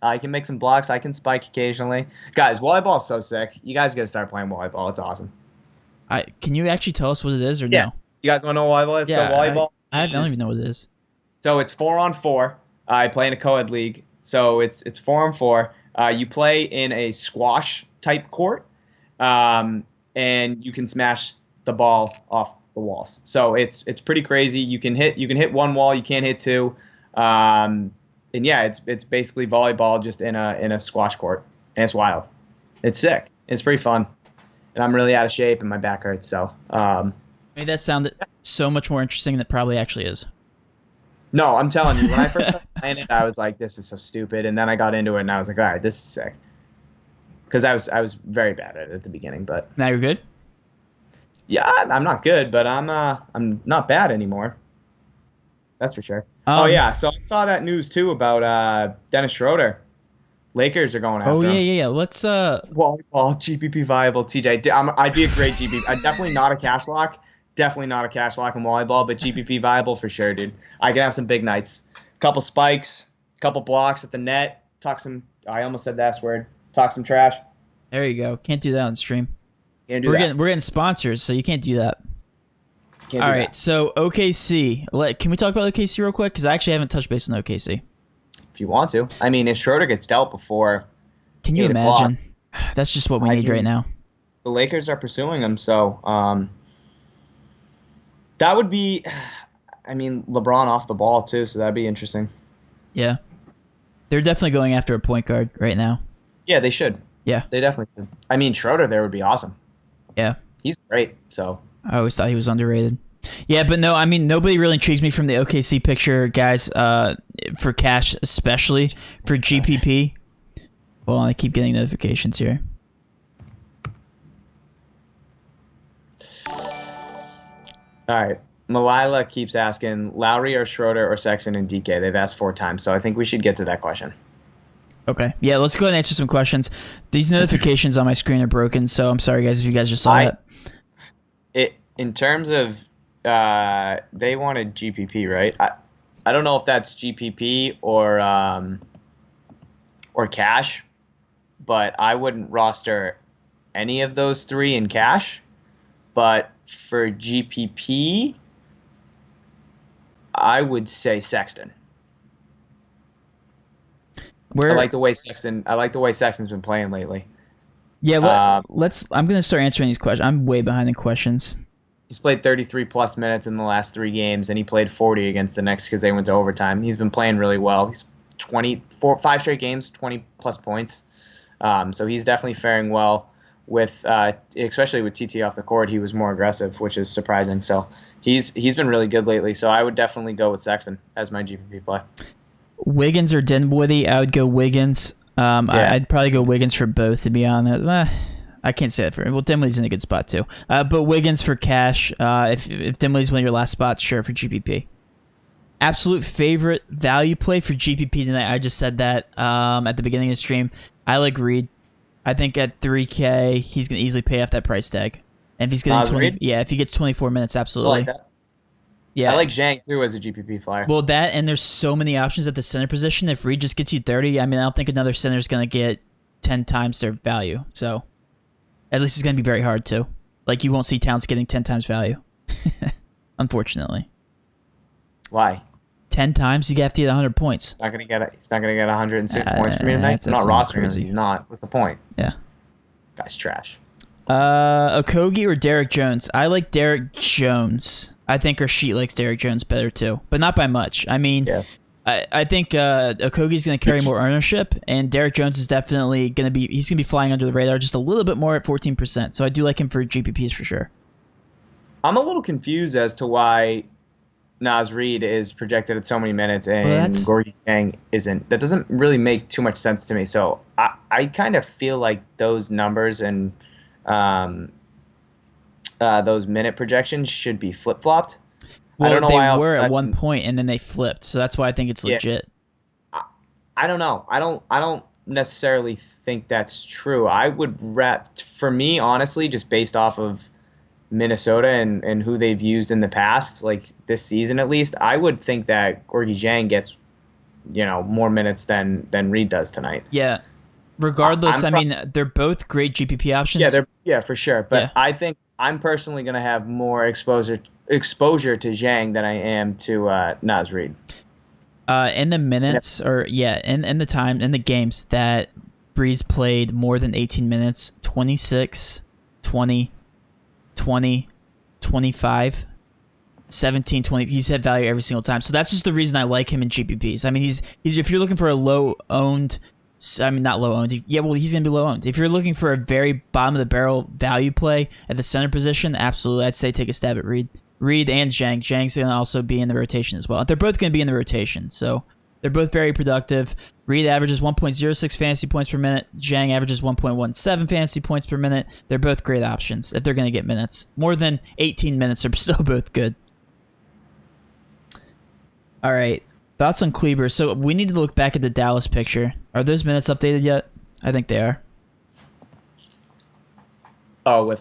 I can make some blocks. I can spike occasionally. Guys, volleyball is so sick. You guys got to start playing volleyball. It's awesome. Can you actually tell us what it is or Yeah. no? You guys want to know what volleyball is? Yeah, So volleyball. I don't even know what it is. So it's 4-on-4. I play in a co-ed league. So it's 4-on-4. You play in a squash type court, and you can smash the ball off the walls. So it's pretty crazy. You can hit one wall. You can't hit two. And yeah, it's basically volleyball just in a squash court, and it's wild. It's sick. It's pretty fun, and I'm really out of shape, and my back hurts. So Made that sound so much more interesting than it probably actually is. no, I'm telling you, when I first started playing it, I was like, this is so stupid, and then I got into it, and I was like, all right, this is sick. Because I was very bad at it at the beginning, but Now you're good? yeah, I'm not good, but I'm not bad anymore. That's for sure. Oh yeah, so I saw that news too about Dennis Schroeder. Lakers are going after him. Yeah. Let's Volleyball, GPP viable, TJ. I'd be a great GPP. I'm definitely not a cash lock. Definitely not a cash lock in volleyball, but GPP viable for sure, dude. I can have some big nights. Couple spikes, couple blocks at the net. I almost said the S word. Talk some trash. There you go. Can't do that on stream. Can't do We're that. getting sponsors, so you can't do that. Can't All do right, that. so OKC. Can we talk about OKC real quick? Because I actually haven't touched base on OKC. If you want to. I mean, if Schroeder gets dealt before Can you 8 o'clock, imagine? That's just what we I need right can. now. The Lakers are pursuing him, so that would be. I mean, LeBron off the ball too, so that'd be interesting. Yeah, they're definitely going after a point guard right now. Yeah, they should. Yeah, They definitely should. I mean, Schroeder there would be awesome. yeah. He's great. So I always thought he was underrated. Yeah, but no, I mean, nobody really intrigues me from the OKC picture, guys, for cash, especially for GPP. Well, I keep getting notifications here. all right. Malila keeps asking Lowry or Schroeder or Sexton and DK. They've asked 4 times, so I think we should get to that question. Okay. Yeah, let's go ahead and answer some questions. These notifications on my screen are broken, so I'm sorry, guys, if you guys just saw that. In terms of they wanted GPP, right? I don't know if that's GPP or cash, but I wouldn't roster any of those 3 in cash. But for GPP, I would say Sexton. I like the way Sexton's been playing lately. Yeah, let's. I'm gonna start answering these questions. I'm way behind in questions. He's played 33 plus minutes in the last 3 games, and he played 40 against the Knicks because they went to overtime. He's been playing really well. He's 5 straight games, 20 plus points. So he's definitely faring well with, especially with TT off the court. He was more aggressive, which is surprising. So he's been really good lately. So I would definitely go with Sexton as my GPP play. Wiggins or Dinwiddie? I would go Wiggins. I'd probably go Wiggins for both, to be honest. I can't say that for him. Well, Dinwiddie's in a good spot too. But Wiggins for cash. If Dinwiddie's one of your last spots, sure, for GPP. Absolute favorite value play for GPP tonight. I just said that at the beginning of the stream. I like Reed. I think at 3K he's gonna easily pay off that price tag. And if he's getting 20, if he gets 24 minutes, absolutely. I like that. Yeah, I like Zhang too as a GPP flyer. Well, that and there's so many options at the center position. If Reed just gets you 30, I mean, I don't think another center is gonna get 10 times their value. So at least it's gonna be very hard to. Like you won't see Towns getting 10 times value, unfortunately. Why? 10 times you have to get 100 points. He's not gonna get 106 points for me tonight. I'm not rostering him. He's not. What's the point? Yeah. Guy's trash. Okogie or Derek Jones? I like Derek Jones. I think our sheet likes Derek Jones better too, but not by much. I mean, yeah. I think Okogie's going to carry more ownership, and Derek Jones is definitely going to be. He's going to be flying under the radar just a little bit more at 14%. So I do like him for GPPs for sure. I'm a little confused as to why Naz Reid is projected at so many minutes and Gorgie Zhang isn't. That doesn't really make too much sense to me. So I kind of feel like those numbers and those minute projections should be flip-flopped. Well, I don't know why they were at one point and then they flipped. So that's why I think it's legit. I don't know. I don't necessarily think that's true. I would for me, honestly, just based off of Minnesota and who they've used in the past, like this season at least, I would think that Gorgie Zhang gets, more minutes than Reed does tonight. Yeah. Regardless, I mean, they're both great GPP options. Yeah, for sure. But I think I'm personally going to have more exposure to Zhang than I am to Naz Reid. In the minutes, in the time, in the games that Breeze played more than 18 minutes, 26, 20, 20, 25, 17, 20. He's had value every single time. So that's just the reason I like him in GPPs. I mean, he's if you're looking for a low-owned, I mean, not low-owned. Yeah, well, he's going to be low-owned. If you're looking for a very bottom-of-the-barrel value play at the center position, absolutely, I'd say take a stab at Reed. Reed and Zhang. Zhang's going to also be in the rotation as well. They're both going to be in the rotation, so they're both very productive. Reed averages 1.06 fantasy points per minute. Zhang averages 1.17 fantasy points per minute. They're both great options if they're going to get minutes. More than 18 minutes are still both good. All right. Thoughts on Kleber. So we need to look back at the Dallas picture. Are those minutes updated yet? I think they are. Oh, with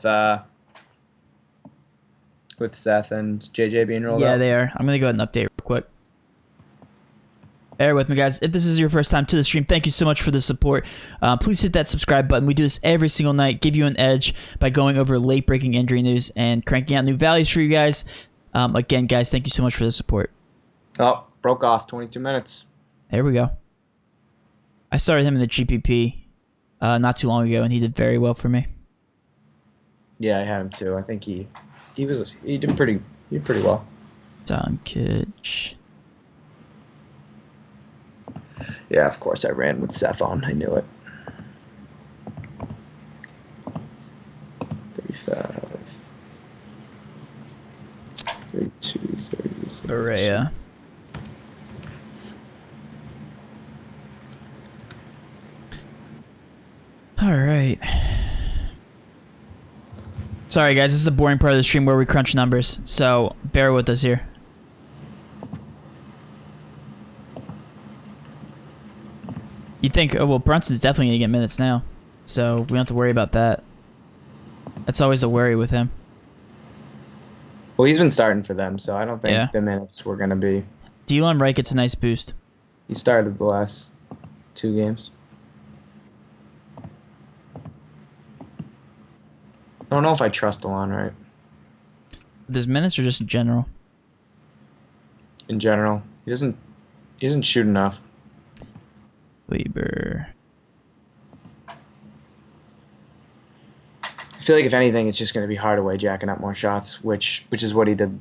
Seth and JJ being rolled out? Yeah, they are. I'm going to go ahead and update real quick. Bear with me, guys. If this is your first time to the stream, thank you so much for the support. Please hit that subscribe button. We do this every single night, give you an edge by going over late-breaking injury news and cranking out new values for you guys. Again, guys, thank you so much for the support. Oh, broke off 22 minutes. There we go. I started him in the GPP not too long ago, and he did very well for me. Yeah, I had him too. I think he did pretty well. Doncic. Yeah, of course I ran with Seth on. I knew it. 35. 32, 36. Berea. All right. Sorry, guys. This is the boring part of the stream where we crunch numbers, so bear with us here. You think, oh, well, Brunson's definitely going to get minutes now, so we don't have to worry about that. That's always a worry with him. Well, he's been starting for them, so I don't think Yeah. the minutes were going to be. Delon Wright gets a nice boost. He started the last 2 games. I don't know if I trust Delon Wright Does minutes or just in general? in general. He doesn't shoot enough. Weber. I feel like if anything, it's just going to be Hardaway jacking up more shots, which is what he did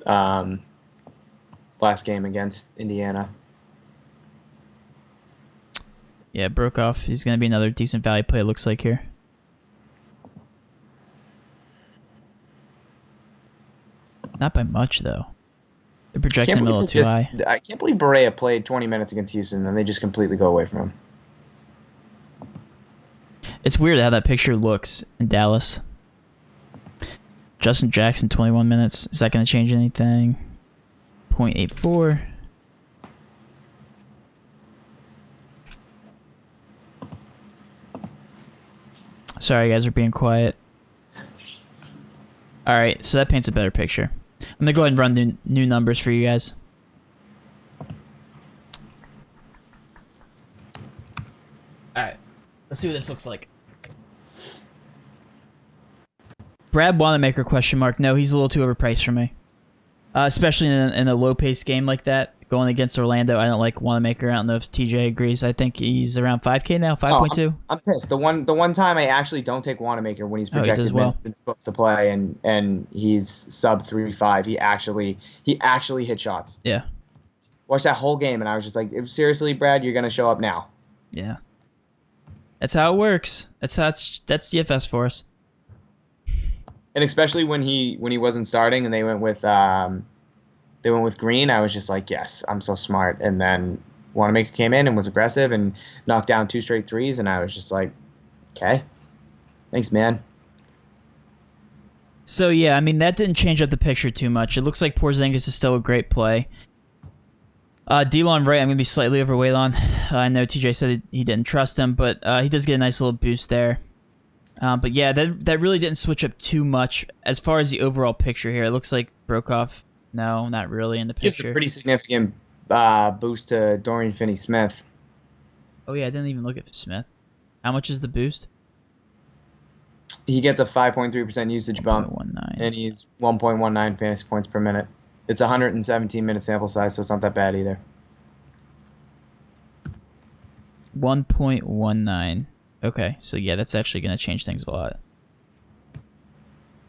last game against Indiana. Yeah, broke off. He's going to be another decent value play, it looks like here. Not by much, though. They're projecting him a little too high. I can't believe Berea played 20 minutes against Houston, and they just completely go away from him. It's weird how that picture looks in Dallas. Justin Jackson, 21 minutes. Is that going to change anything? 0.84. Sorry, guys, we're being quiet. Alright, so that paints a better picture. I'm going to go ahead and run new numbers for you guys. Alright, let's see what this looks like. Brad Wanamaker, question mark. No, he's a little too overpriced for me. Especially in a low-paced game like that. Going against Orlando, I don't like Wanamaker. I don't know if TJ agrees. I think he's around 5K now, 5.2. I'm pissed. The one time I actually don't take Wanamaker when he's projected minutes and supposed to play, and he's sub 3.5. He actually hit shots. Yeah. Watched that whole game, and I was just like, seriously, Brad, you're gonna show up now? Yeah. That's how it works. That's DFS for us. And especially when he wasn't starting, and they went with Green, I was just like, yes, I'm so smart. And then Wanamaker came in and was aggressive and knocked down 2 straight threes, and I was just like, okay, thanks, man. So yeah, I mean that didn't change up the picture too much. It looks like Porzingis is still a great play. Delon Wright, I'm gonna be slightly overweight on. I know TJ said he didn't trust him, but he does get a nice little boost there. But yeah, that really didn't switch up too much as far as the overall picture here. It looks like Brokoff. No, not really in the picture. Gives a pretty significant boost to Dorian Finney-Smith. Oh yeah, I didn't even look at Smith. How much is the boost? He gets a 5.3% usage bump, 1.19. and he's 1.19 fantasy points per minute. It's a 117-minute sample size, so it's not that bad either. 1.19. Okay, so yeah, that's actually going to change things a lot.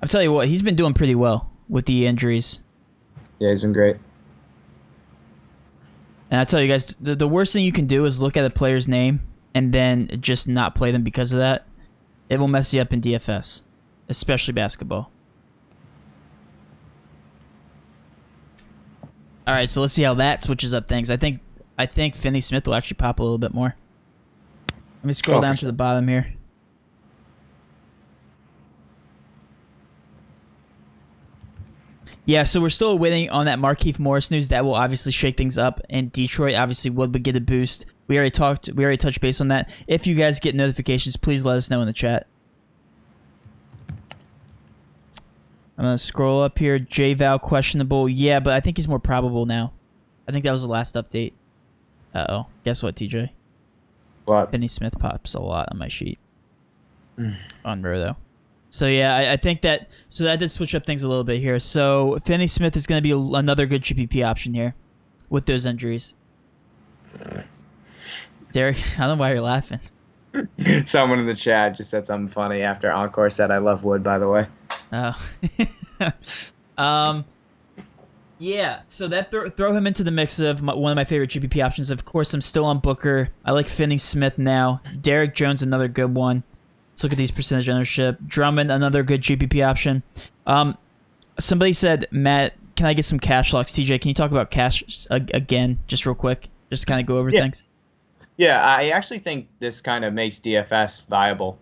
I'll tell you what, he's been doing pretty well with the injuries. Yeah, he's been great. And I tell you guys, the worst thing you can do is look at a player's name and then just not play them because of that. It will mess you up in DFS, especially basketball. All right, so let's see how that switches up things. I think Finney-Smith will actually pop a little bit more. Let me scroll down to the bottom here. Yeah, so we're still waiting on that Markieff Morris news. That will obviously shake things up. And Detroit obviously would get a boost. We already touched base on that. If you guys get notifications, please let us know in the chat. I'm going to scroll up here. J-Val questionable. Yeah, but I think he's more probable now. I think that was the last update. Uh-oh. Guess what, TJ? What? Finney Smith pops a lot on my sheet. On Roto. So yeah, I think that did switch up things a little bit here. So Finney Smith is going to be another good GPP option here with those injuries. Derek, I don't know why you're laughing. Someone in the chat just said something funny after Encore said, "I love Wood." By the way. Oh. Yeah. So that throw him into the mix of one of my favorite GPP options. Of course, I'm still on Booker. I like Finney Smith now. Derek Jones, another good one. Let's look at these percentage ownership. Drummond, another good GPP option. Somebody said, Matt, can I get some cash locks? TJ, can you talk about cash again, just real quick? Just kind of go over things. Yeah, I actually think this kind of makes DFS viable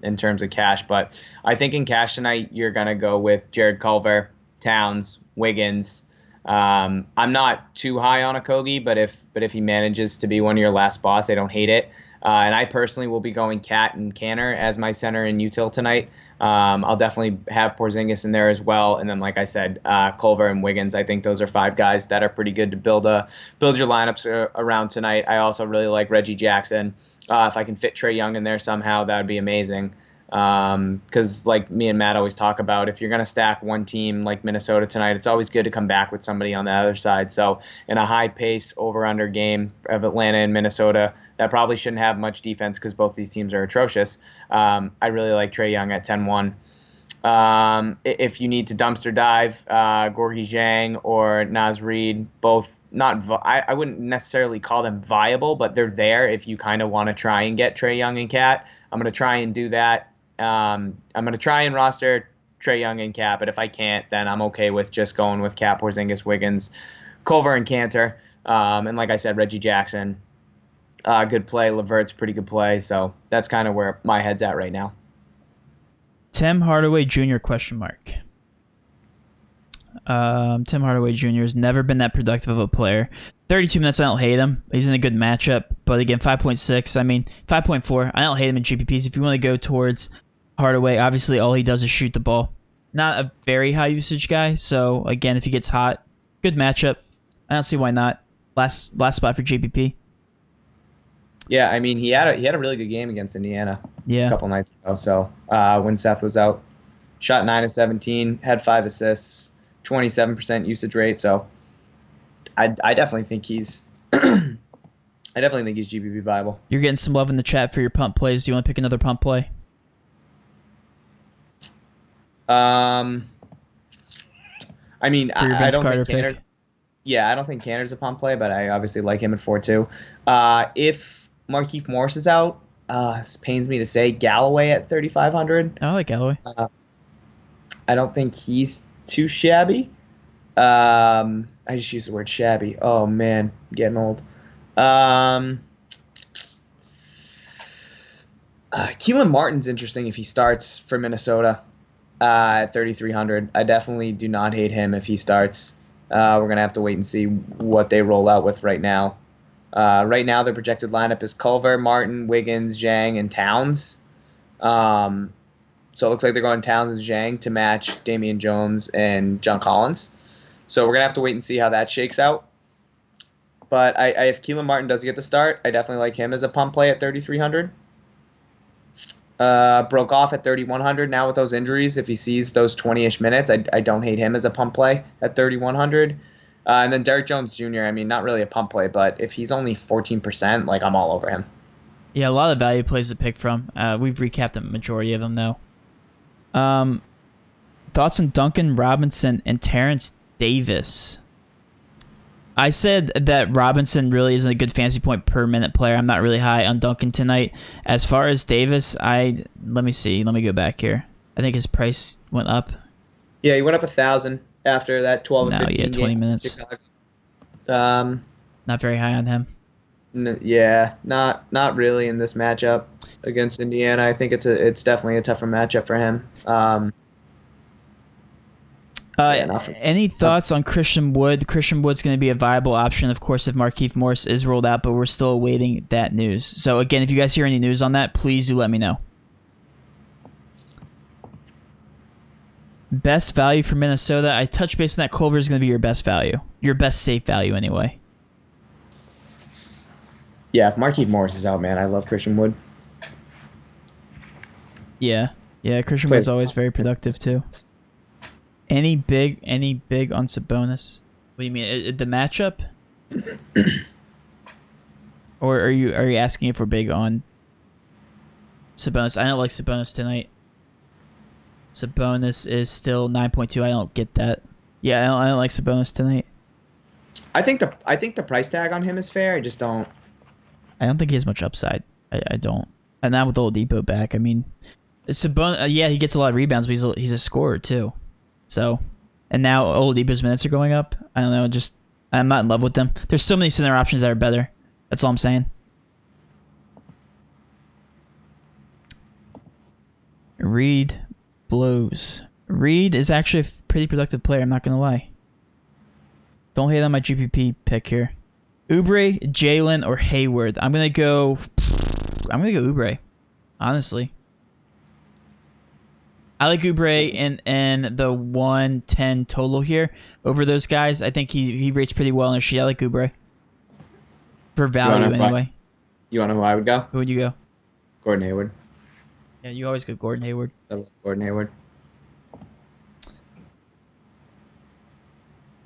in terms of cash. But I think in cash tonight, you're going to go with Jared Culver, Towns, Wiggins. I'm not too high on Okogie, but if he manages to be one of your last spots, I don't hate it. And I personally will be going Cat and Canner as my center and util tonight. I'll definitely have Porzingis in there as well. And then, like I said, Culver and Wiggins. I think those are 5 guys that are pretty good to build your lineups around tonight. I also really like Reggie Jackson. If I can fit Trae Young in there somehow, that would be amazing. Because like me and Matt always talk about, if you're going to stack one team like Minnesota tonight, it's always good to come back with somebody on the other side. So in a high-pace over-under game of Atlanta and Minnesota, that probably shouldn't have much defense because both these teams are atrocious. I really like Trae Young at 10-1. If you need to dumpster dive, Gorgie Zhang or Naz Reid, both I wouldn't necessarily call them viable, but they're there if you kind of want to try and get Trae Young and Cat. I'm going to try and do that. I'm going to try and roster Trae Young and Cat, but if I can't, then I'm okay with just going with Cat, Porzingis, Wiggins, Culver, and Cantor. And like I said, Reggie Jackson, good play. LeVert's pretty good play. So that's kind of where my head's at right now. Tim Hardaway Jr. ? Tim Hardaway Jr. has never been that productive of a player. 32 minutes, I don't hate him. He's in a good matchup. But again, 5.6. I mean, 5.4. I don't hate him in GPPs. If you want to go towards Hardaway, obviously all he does is shoot the ball. Not a very high usage guy. So again, if he gets hot, good matchup. I don't see why not. Last spot for GPP. Yeah, I mean, he had a really good game against Indiana a couple nights ago. So when Seth was out, shot 9 of 17, had 5 assists, 27% usage rate. So I definitely think he's GPP viable. You're getting some love in the chat for your pump plays. Do you want to pick another pump play? I mean, I don't Carter think Canner's. Yeah, I don't think Canner's a pump play, but I obviously like him at 4-2. If Markieff Morris is out, this pains me to say, Galloway at 3,500. I like Galloway. I don't think he's too shabby. I just use the word shabby. Oh man, getting old. Keelan Martin's interesting if he starts for Minnesota at 3,300. I definitely do not hate him if he starts. We're going to have to wait and see what they roll out with right now. Right now, their projected lineup is Culver, Martin, Wiggins, Zhang, and Towns. So it looks like they're going Towns and Zhang to match Damian Jones and John Collins. So we're going to have to wait and see how that shakes out. But if Keelan Martin does get the start, I definitely like him as a pump play at 3,300. Broke off at 3,100 now with those injuries. If he sees those 20-ish minutes, I don't hate him as a pump play at 3,100. And then Derek Jones Jr., I mean, not really a pump play, but if he's only 14%, like, I'm all over him. Yeah, a lot of value plays to pick from. We've recapped the majority of them, though. Thoughts on Duncan Robinson and Terrence Davis? I said that Robinson really isn't a good fantasy point per minute player. I'm not really high on Duncan tonight. As far as Davis, let me see. Let me go back here. I think his price went up. Yeah, he went up 1,000 after that 12 or 15 20 game. minutes. Not very high on him. Yeah, not really in this matchup against Indiana. I think it's definitely a tougher matchup for him. Any thoughts on Christian Wood? Christian Wood's going to be a viable option, of course, if Markieff Morris is rolled out, but we're still awaiting that news. So, again, if you guys hear any news on that, please do let me know. Best value for Minnesota. I touched base on that. Culver is going to be your best value. Your best safe value, anyway. Yeah, if Markieff Morris is out, man, I love Christian Wood. Yeah. Yeah, Christian Plays- Wood's always very productive too. Any big on Sabonis? What do you mean? The matchup? Or are you asking if we're big on Sabonis? I don't like Sabonis tonight. Sabonis is still 9.2. I don't get that. Yeah, I don't like Sabonis tonight. I think the price tag on him is fair. I just don't. I don't think he has much upside. I don't. And now with Oladipo back, I mean, Sabonis. Yeah, he gets a lot of rebounds, but he's a scorer too. So, and now Oladipo's minutes are going up. I don't know. Just I'm not in love with them. There's so many center options that are better. That's all I'm saying. Reed blows. Reed is actually a pretty productive player. I'm not gonna lie. Don't hate on my GPP pick here. Oubre, Jalen, or Hayward. I'm gonna go Oubre. Honestly, I like Oubre and the 110 total here over those guys. I think he rates pretty well in their sheet. I like Oubre for value anyway. You want to know who I would go? Who would you go? Gordon Hayward. Yeah, you always go Gordon Hayward. I love Gordon Hayward.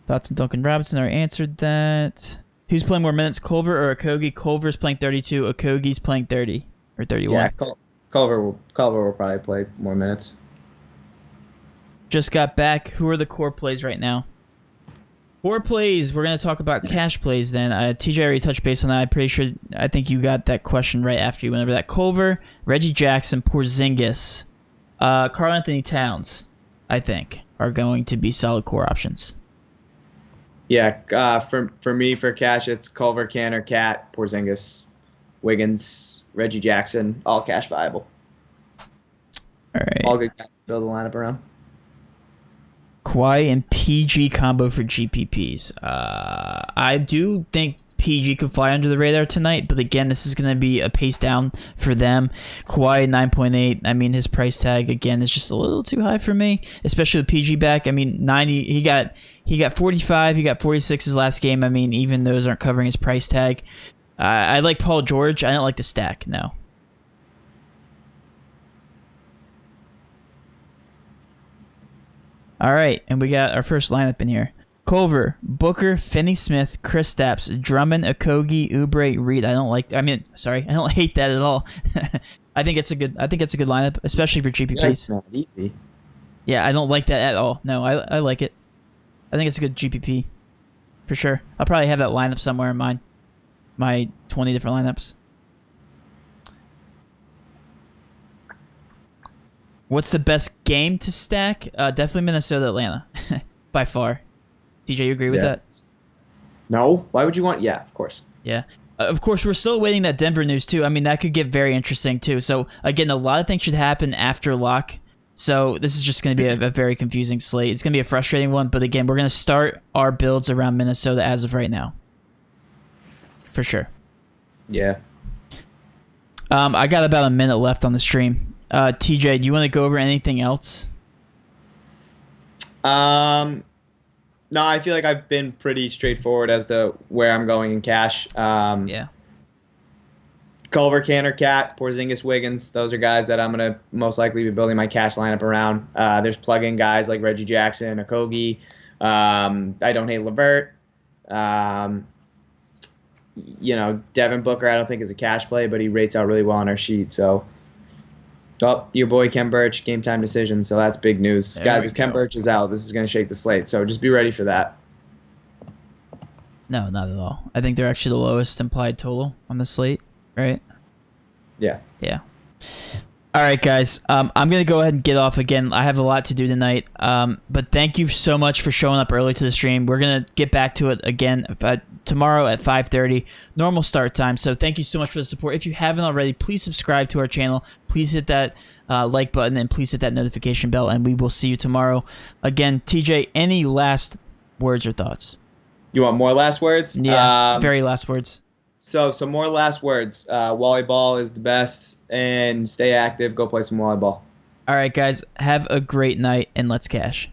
Thoughts on Duncan Robinson? I answered that. Who's playing more minutes, Culver or Okogie? Culver's playing 32. Okogie's playing 30 or 31. Yeah, Culver will probably play more minutes. Just got back. Who are the core plays right now? Core plays. We're going to talk about cash plays then. TJ already touched base on that. I'm pretty sure. I think you got that question right after you went over that. Culver, Reggie Jackson, Porzingis, Karl Anthony Towns, I think, are going to be solid core options. Yeah, for me, for cash, it's Culver, Canner, Cat, Porzingis, Wiggins, Reggie Jackson, all cash viable. All right. All good guys to build a lineup around. Kawhi and PG combo for GPPs. I do think PG could fly under the radar tonight, but again, this is going to be a pace down for them. Kawhi 9.8. I mean, his price tag again is just a little too high for me, especially with PG back. I mean, 90. He got 45. He got 46 his last game. I mean, even those aren't covering his price tag. I like Paul George. I don't like the stack. No. All right, and we got our first lineup in here. Culver, Booker, Finney-Smith, Kristaps, Drummond, Okogie, Oubre, Reed. I don't hate that at all. I think it's a good lineup, especially for GPPs. That's not easy. Yeah, I don't like that at all. No, I like it. I think it's a good GPP for sure. I'll probably have that lineup somewhere in my 20 different lineups. What's the best game to stack? Definitely Minnesota, Atlanta, by far. DJ, you agree with that? No. Why would you want? Yeah, of course. Yeah. Of course, we're still waiting that Denver news, too. I mean, that could get very interesting, too. So, again, a lot of things should happen after lock. So, this is just going to be a very confusing slate. It's going to be a frustrating one. But, again, we're going to start our builds around Minnesota as of right now. For sure. Yeah. I got about a minute left on the stream. TJ, do you want to go over anything else? No, I feel like I've been pretty straightforward as to where I'm going in cash. Yeah. Culver, Canner, Cat, Porzingis, Wiggins. Those are guys that I'm going to most likely be building my cash lineup around. There's plug-in guys like Reggie Jackson, Okogie. I don't hate LeVert. Devin Booker I don't think is a cash play, but he rates out really well on our sheet. So, your boy Kem Birch, game time decision. So that's big news. Guys, if Kem Birch is out, this is going to shake the slate. So just be ready for that. No, not at all. I think they're actually the lowest implied total on the slate, right? Yeah. Yeah. All right, guys. I'm going to go ahead and get off again. I have a lot to do tonight. But thank you so much for showing up early to the stream. We're going to get back to it again tomorrow at 5:30, normal start time. So thank you so much for the support. If you haven't already, please subscribe to our channel. Please hit that like button and please hit that notification bell. And we will see you tomorrow. Again, TJ, any last words or thoughts? You want more last words? Yeah, very last words. So some more last words. Volleyball is the best, and stay active. Go play some volleyball. All right, guys. Have a great night, and let's cash.